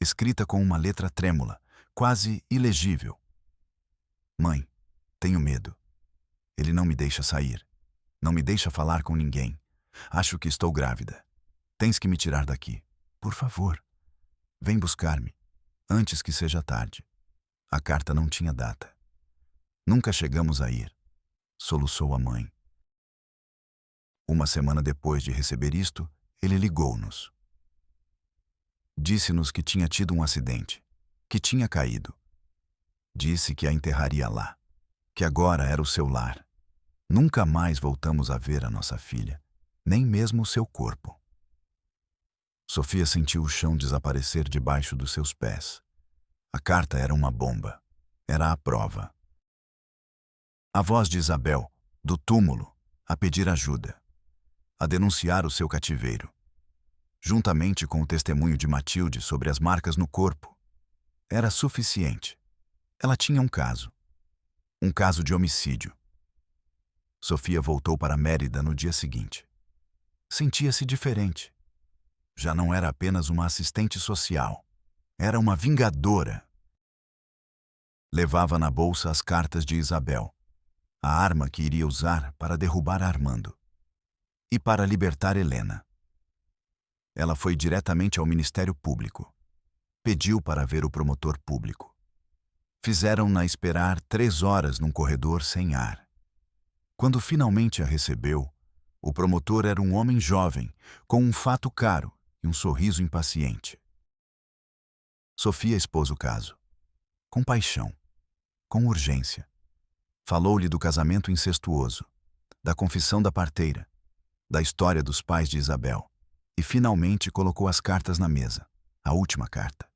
escrita com uma letra trêmula, quase ilegível. Mãe, tenho medo. Ele não me deixa sair. Não me deixa falar com ninguém. Acho que estou grávida. Tens que me tirar daqui. Por favor. Vem buscar-me, antes que seja tarde. A carta não tinha data. Nunca chegamos a ir, soluçou a mãe. Uma semana depois de receber isto, ele ligou-nos. Disse-nos que tinha tido um acidente, que tinha caído. Disse que a enterraria lá, que agora era o seu lar. Nunca mais voltamos a ver a nossa filha, nem mesmo o seu corpo. Sofia sentiu o chão desaparecer debaixo dos seus pés. A carta era uma bomba. Era a prova. A voz de Isabel, do túmulo, a pedir ajuda, a denunciar o seu cativeiro, juntamente com o testemunho de Matilde sobre as marcas no corpo, era suficiente. Ela tinha um caso de homicídio. Sofia voltou para Mérida no dia seguinte. Sentia-se diferente. Já não era apenas uma assistente social. Era uma vingadora. Levava na bolsa as cartas de Isabel, a arma que iria usar para derrubar Armando e para libertar Helena. Ela foi diretamente ao Ministério Público. Pediu para ver o promotor público. Fizeram-na esperar 3 horas num corredor sem ar. Quando finalmente a recebeu, o promotor era um homem jovem, com um fato caro e um sorriso impaciente. Sofia expôs o caso. Com paixão, com urgência. Falou-lhe do casamento incestuoso, da confissão da parteira, da história dos pais de Isabel, e finalmente colocou as cartas na mesa, a última carta,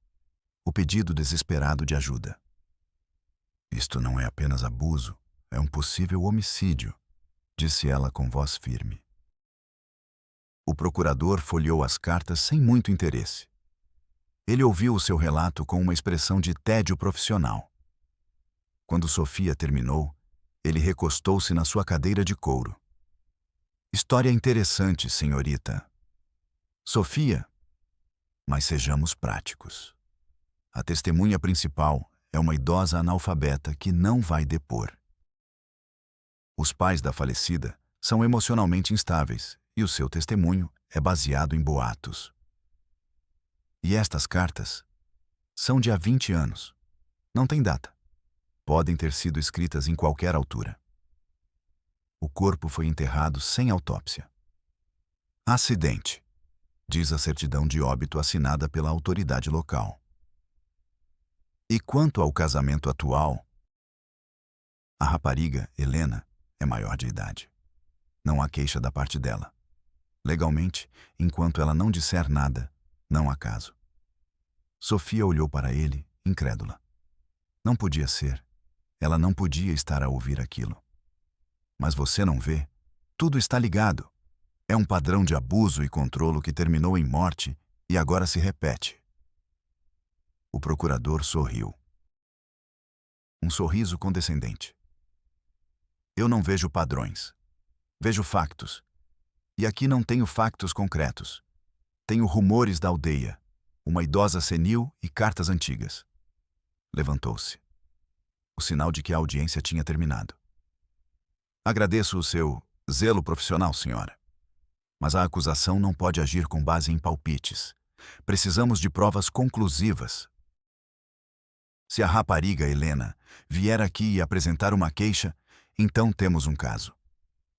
o pedido desesperado de ajuda. Isto não é apenas abuso, é um possível homicídio, disse ela com voz firme. O procurador folheou as cartas sem muito interesse. Ele ouviu o seu relato com uma expressão de tédio profissional. Quando Sofia terminou, ele recostou-se na sua cadeira de couro. História interessante, senhorita. Sofia, mas sejamos práticos. A testemunha principal é uma idosa analfabeta que não vai depor. Os pais da falecida são emocionalmente instáveis e o seu testemunho é baseado em boatos. E estas cartas são de há 20 anos. Não tem data. Podem ter sido escritas em qualquer altura. O corpo foi enterrado sem autópsia. Acidente, diz a certidão de óbito assinada pela autoridade local. E quanto ao casamento atual, a rapariga, Helena, é maior de idade. Não há queixa da parte dela. Legalmente, enquanto ela não disser nada, não há caso. Sofia olhou para ele, incrédula. Não podia ser. Ela não podia estar a ouvir aquilo. Mas você não vê? Tudo está ligado. É um padrão de abuso e controlo que terminou em morte e agora se repete. O procurador sorriu. Um sorriso condescendente. Eu não vejo padrões. Vejo factos. E aqui não tenho factos concretos. Tenho rumores da aldeia, uma idosa senil e cartas antigas. Levantou-se. O sinal de que a audiência tinha terminado. Agradeço o seu zelo profissional, senhora. Mas a acusação não pode agir com base em palpites. Precisamos de provas conclusivas. Se a rapariga Helena vier aqui e apresentar uma queixa, então temos um caso.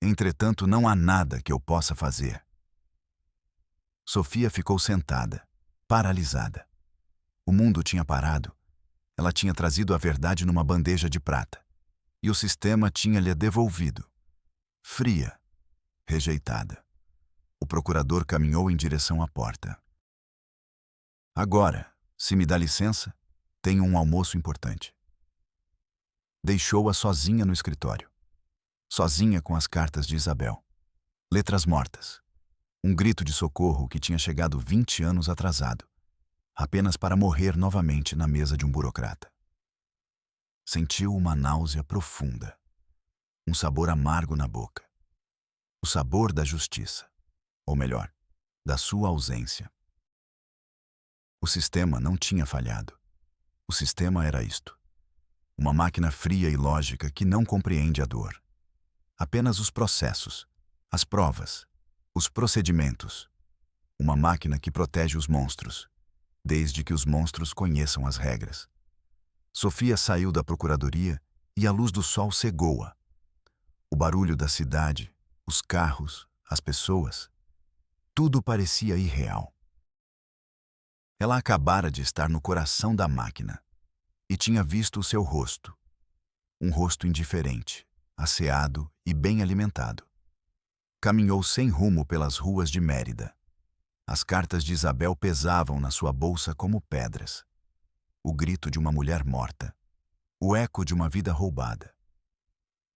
Entretanto, não há nada que eu possa fazer. Sofia ficou sentada, paralisada. O mundo tinha parado. Ela tinha trazido a verdade numa bandeja de prata. E o sistema tinha-lhe devolvido. Fria, rejeitada. O procurador caminhou em direção à porta. Agora, se me dá licença, tenho um almoço importante. Deixou-a sozinha no escritório. Sozinha com as cartas de Isabel. Letras mortas. Um grito de socorro que tinha chegado 20 anos atrasado, apenas para morrer novamente na mesa de um burocrata. Sentiu uma náusea profunda. Um sabor amargo na boca. O sabor da justiça. Ou melhor, da sua ausência. O sistema não tinha falhado. O sistema era isto. Uma máquina fria e lógica que não compreende a dor. Apenas os processos, as provas, os procedimentos. Uma máquina que protege os monstros, desde que os monstros conheçam as regras. Sofia saiu da procuradoria e a luz do sol cegou-a. O barulho da cidade, os carros, as pessoas, tudo parecia irreal. Ela acabara de estar no coração da máquina e tinha visto o seu rosto. Um rosto indiferente, asseado e bem alimentado. Caminhou sem rumo pelas ruas de Mérida. As cartas de Isabel pesavam na sua bolsa como pedras. O grito de uma mulher morta. O eco de uma vida roubada.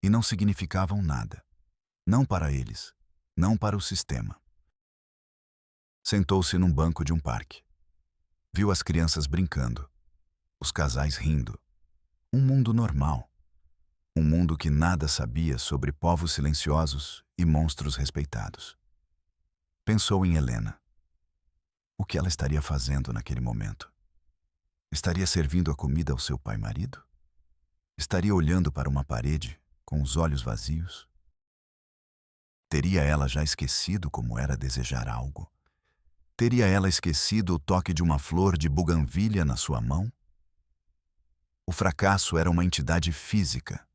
E não significavam nada. Não para eles, não para o sistema. Sentou-se num banco de um parque. Viu as crianças brincando, os casais rindo. Um mundo normal. Um mundo que nada sabia sobre povos silenciosos e monstros respeitados. Pensou em Helena. O que ela estaria fazendo naquele momento? Estaria servindo a comida ao seu pai-marido? Estaria olhando para uma parede, com os olhos vazios? Teria ela já esquecido como era desejar algo? Teria ela esquecido o toque de uma flor de buganvília na sua mão? O fracasso era uma entidade física,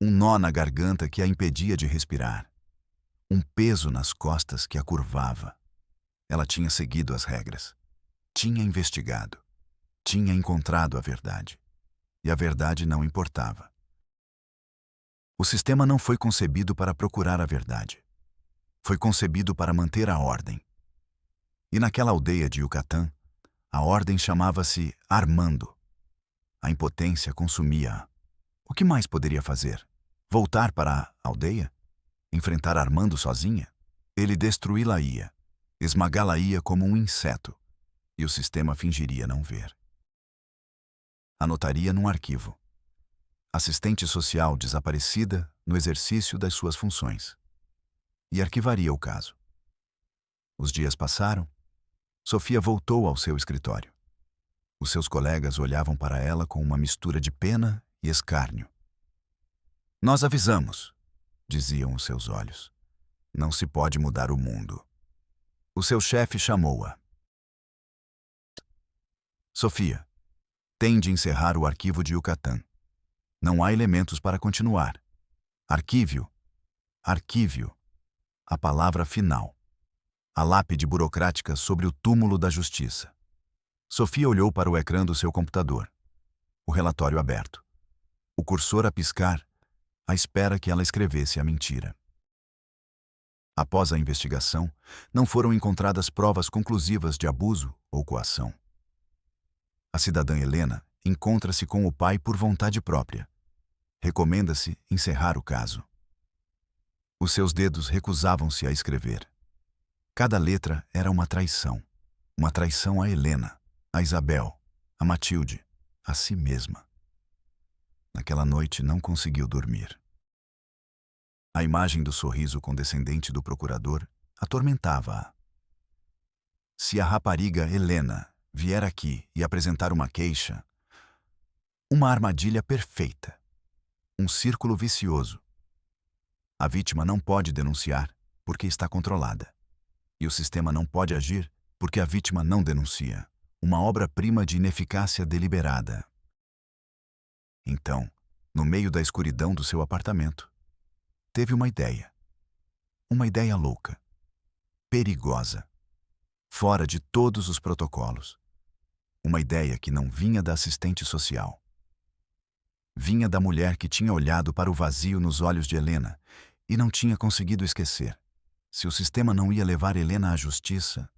um nó na garganta que a impedia de respirar, um peso nas costas que a curvava. Ela tinha seguido as regras, tinha investigado, tinha encontrado a verdade, e a verdade não importava. O sistema não foi concebido para procurar a verdade, foi concebido para manter a ordem. E naquela aldeia de Yucatán, a ordem chamava-se Armando. A impotência consumia-a. O que mais poderia fazer? Voltar para a aldeia? Enfrentar Armando sozinha? Ele destruí-la-ia, esmagá-la-ia como um inseto, e o sistema fingiria não ver. Anotaria num arquivo. Assistente social desaparecida no exercício das suas funções. E arquivaria o caso. Os dias passaram. Sofia voltou ao seu escritório. Os seus colegas olhavam para ela com uma mistura de pena e escárnio. Nós avisamos, diziam os seus olhos. Não se pode mudar o mundo. O seu chefe chamou-a. Sofia, tem de encerrar o arquivo de Yucatán. Não há elementos para continuar. Arquívio. Arquívio. A palavra final. a lápide burocrática sobre o túmulo da justiça. Sofia olhou para o ecrã do seu computador. O relatório aberto. O cursor a piscar, à espera que ela escrevesse a mentira. Após a investigação, não foram encontradas provas conclusivas de abuso ou coação. A cidadã Helena encontra-se com o pai por vontade própria. Recomenda-se encerrar o caso. Os seus dedos recusavam-se a escrever. Cada letra era uma traição. Uma traição a Helena, a Isabel, a Matilde, a si mesma. Naquela noite não conseguiu dormir. A imagem do sorriso condescendente do procurador atormentava-a. Se a rapariga Helena vier aqui e apresentar uma queixa, uma armadilha perfeita, um círculo vicioso. A vítima não pode denunciar porque está controlada. E o sistema não pode agir porque a vítima não denuncia. Uma obra-prima de ineficácia deliberada. Então, no meio da escuridão do seu apartamento, teve uma ideia. Uma ideia louca, perigosa, fora de todos os protocolos. Uma ideia que não vinha da assistente social. Vinha da mulher que tinha olhado para o vazio nos olhos de Helena e não tinha conseguido esquecer. Se o sistema não ia levar Helena à justiça,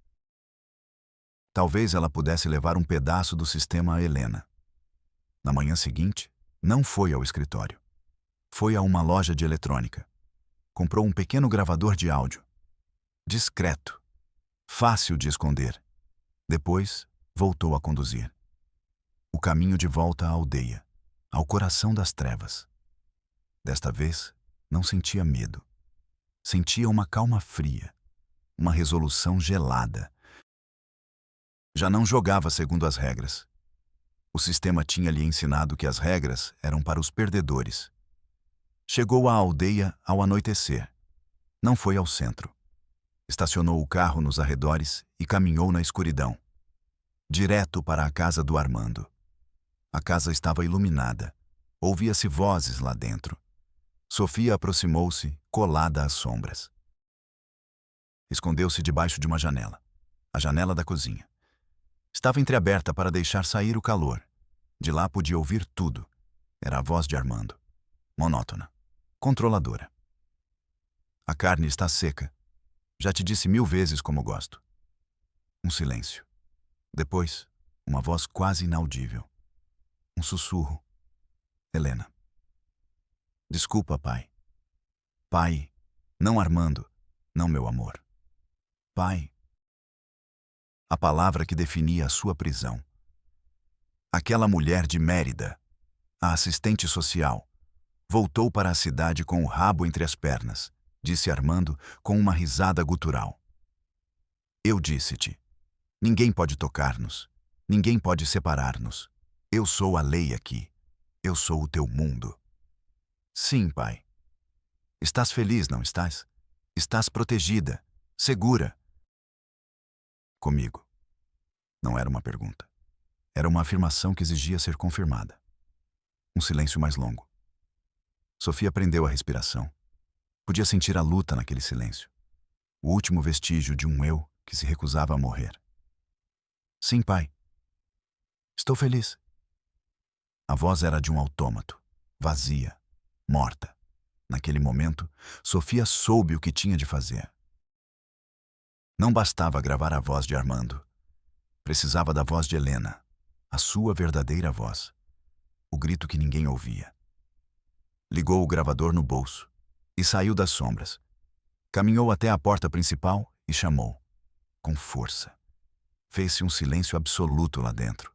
talvez ela pudesse levar um pedaço do sistema a Helena. Na manhã seguinte, não foi ao escritório. Foi a uma loja de eletrônica. Comprou um pequeno gravador de áudio. Discreto. Fácil de esconder. Depois, voltou a conduzir. O caminho de volta à aldeia, ao coração das trevas. Desta vez, não sentia medo. Sentia uma calma fria, uma resolução gelada. Já não jogava segundo as regras. O sistema tinha lhe ensinado que as regras eram para os perdedores. Chegou à aldeia ao anoitecer. Não foi ao centro. Estacionou o carro nos arredores e caminhou na escuridão. Direto para a casa do Armando. A casa estava iluminada. Ouvia-se vozes lá dentro. Sofia aproximou-se, colada às sombras. Escondeu-se debaixo de uma janela. A janela da cozinha. Estava entreaberta para deixar sair o calor. De lá podia ouvir tudo. Era a voz de Armando. Monótona. Controladora. A carne está seca. Já te disse 1000 vezes como gosto. Um silêncio. Depois, uma voz quase inaudível. Um sussurro. Helena. Desculpa, pai. Pai, não Armando, não meu amor. Pai. A palavra que definia a sua prisão. Aquela mulher de Mérida, a assistente social, voltou para a cidade com o rabo entre as pernas, disse Armando com uma risada gutural. Eu disse-te, ninguém pode tocar-nos, ninguém pode separar-nos. Eu sou a lei aqui, eu sou o teu mundo. Sim, pai. Estás feliz, não estás? Estás protegida, segura. Comigo. Não era uma pergunta. Era uma afirmação que exigia ser confirmada. Um silêncio mais longo. Sofia prendeu a respiração. Podia sentir a luta naquele silêncio. O último vestígio de um eu que se recusava a morrer. Sim, pai. Estou feliz. A voz era de um autômato, vazia, morta. Naquele momento, Sofia soube o que tinha de fazer. Não bastava gravar a voz de Armando. Precisava da voz de Helena, a sua verdadeira voz. O grito que ninguém ouvia. Ligou o gravador no bolso e saiu das sombras. Caminhou até a porta principal e chamou, com força. Fez-se um silêncio absoluto lá dentro.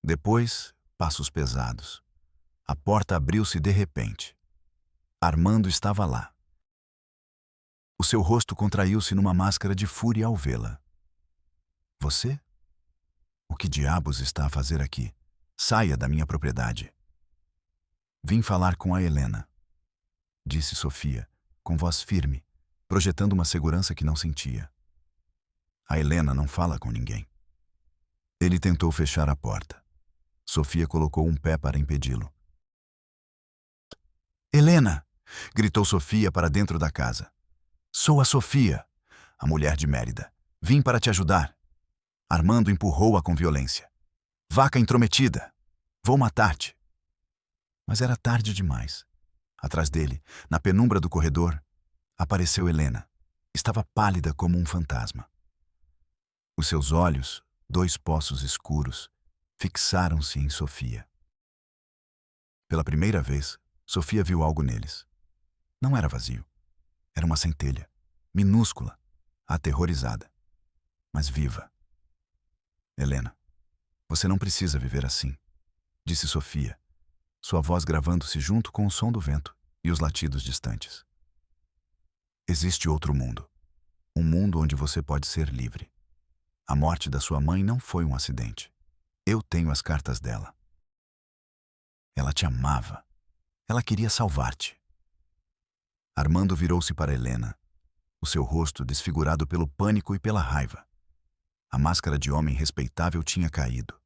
Depois, passos pesados. A porta abriu-se de repente. Armando estava lá. O seu rosto contraiu-se numa máscara de fúria ao vê-la. Você? O que diabos está a fazer aqui? Saia da minha propriedade. Vim falar com a Helena, disse Sofia, com voz firme, projetando uma segurança que não sentia. A Helena não fala com ninguém. Ele tentou fechar a porta. Sofia colocou um pé para impedi-lo. Helena! Gritou Sofia para dentro da casa. Sou a Sofia, a mulher de Mérida. Vim para te ajudar. Armando empurrou-a com violência. Vaca intrometida! Vou matar-te! Mas era tarde demais. Atrás dele, na penumbra do corredor, apareceu Helena. Estava pálida como um fantasma. Os seus olhos, 2 poços escuros, fixaram-se em Sofia. Pela primeira vez, Sofia viu algo neles. Não era vazio. Era uma centelha, minúscula, aterrorizada, mas viva. Helena, você não precisa viver assim, disse Sofia, sua voz gravando-se junto com o som do vento e os latidos distantes. Existe outro mundo, um mundo onde você pode ser livre. A morte da sua mãe não foi um acidente. Eu tenho as cartas dela. Ela te amava. Ela queria salvar-te. Armando virou-se para Helena, o seu rosto desfigurado pelo pânico e pela raiva. A máscara de homem respeitável tinha caído.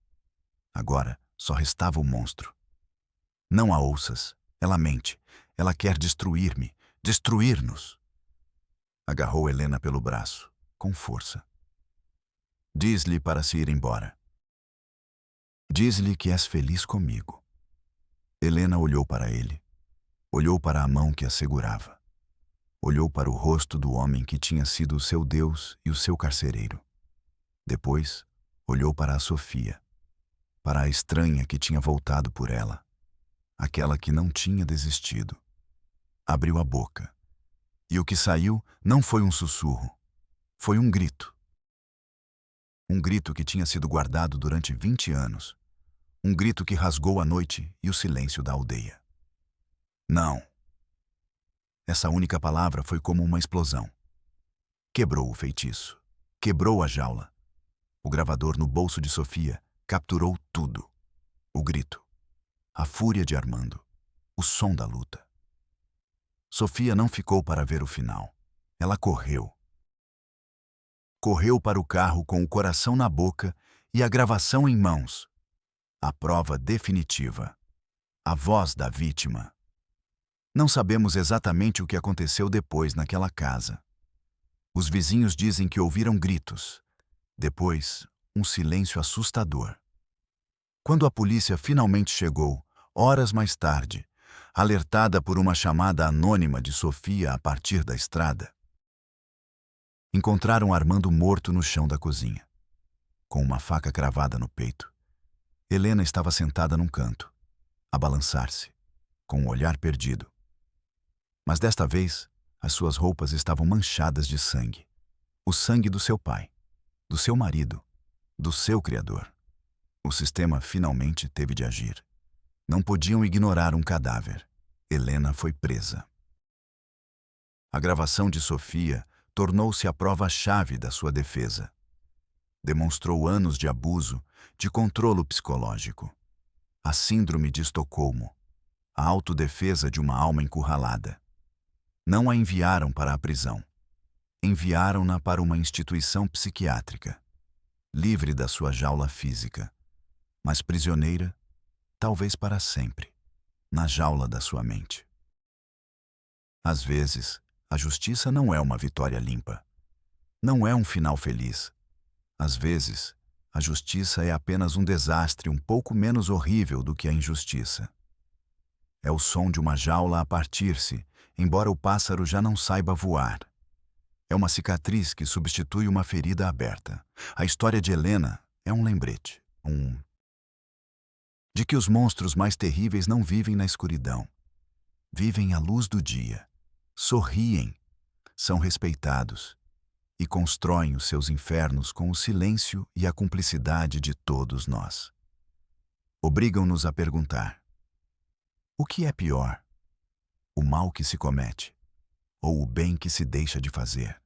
Agora só restava o monstro. Não a ouças. Ela mente. Ela quer destruir-me, destruir-nos. Agarrou Helena pelo braço, com força. Diz-lhe para se ir embora. Diz-lhe que és feliz comigo. Helena olhou para ele. Olhou para a mão que a segurava. Olhou para o rosto do homem que tinha sido o seu Deus e o seu carcereiro. Depois, olhou para a Sofia, para a estranha que tinha voltado por ela, aquela que não tinha desistido. Abriu a boca, e o que saiu não foi um sussurro, foi um grito. Um grito que tinha sido guardado durante 20 anos. Um grito que rasgou a noite e o silêncio da aldeia. Não. Essa única palavra foi como uma explosão. Quebrou o feitiço. Quebrou a jaula. O gravador no bolso de Sofia capturou tudo. O grito. A fúria de Armando. O som da luta. Sofia não ficou para ver o final. Ela correu. Correu para o carro com o coração na boca e a gravação em mãos. A prova definitiva. A voz da vítima. Não sabemos exatamente o que aconteceu depois naquela casa. Os vizinhos dizem que ouviram gritos. Depois, um silêncio assustador. Quando a polícia finalmente chegou, horas mais tarde, alertada por uma chamada anônima de Sofia a partir da estrada, encontraram Armando morto no chão da cozinha, com uma faca cravada no peito. Helena estava sentada num canto, a balançar-se, com o olhar perdido. Mas desta vez, as suas roupas estavam manchadas de sangue. O sangue do seu pai, do seu marido, do seu criador. O sistema finalmente teve de agir. Não podiam ignorar um cadáver. Helena foi presa. A gravação de Sofia tornou-se a prova-chave da sua defesa. Demonstrou anos de abuso, de controlo psicológico. A síndrome de Estocolmo, a autodefesa de uma alma encurralada. Não a enviaram para a prisão. Enviaram-na para uma instituição psiquiátrica, livre da sua jaula física, mas prisioneira, talvez para sempre, na jaula da sua mente. Às vezes, a justiça não é uma vitória limpa. Não é um final feliz. Às vezes, a justiça é apenas um desastre um pouco menos horrível do que a injustiça. É o som de uma jaula a partir-se, embora o pássaro já não saiba voar. É uma cicatriz que substitui uma ferida aberta. A história de Helena é um lembrete, de que os monstros mais terríveis não vivem na escuridão. Vivem à luz do dia, sorriem, são respeitados e constroem os seus infernos com o silêncio e a cumplicidade de todos nós. Obrigam-nos a perguntar: o que é pior? O mal que se comete ou o bem que se deixa de fazer?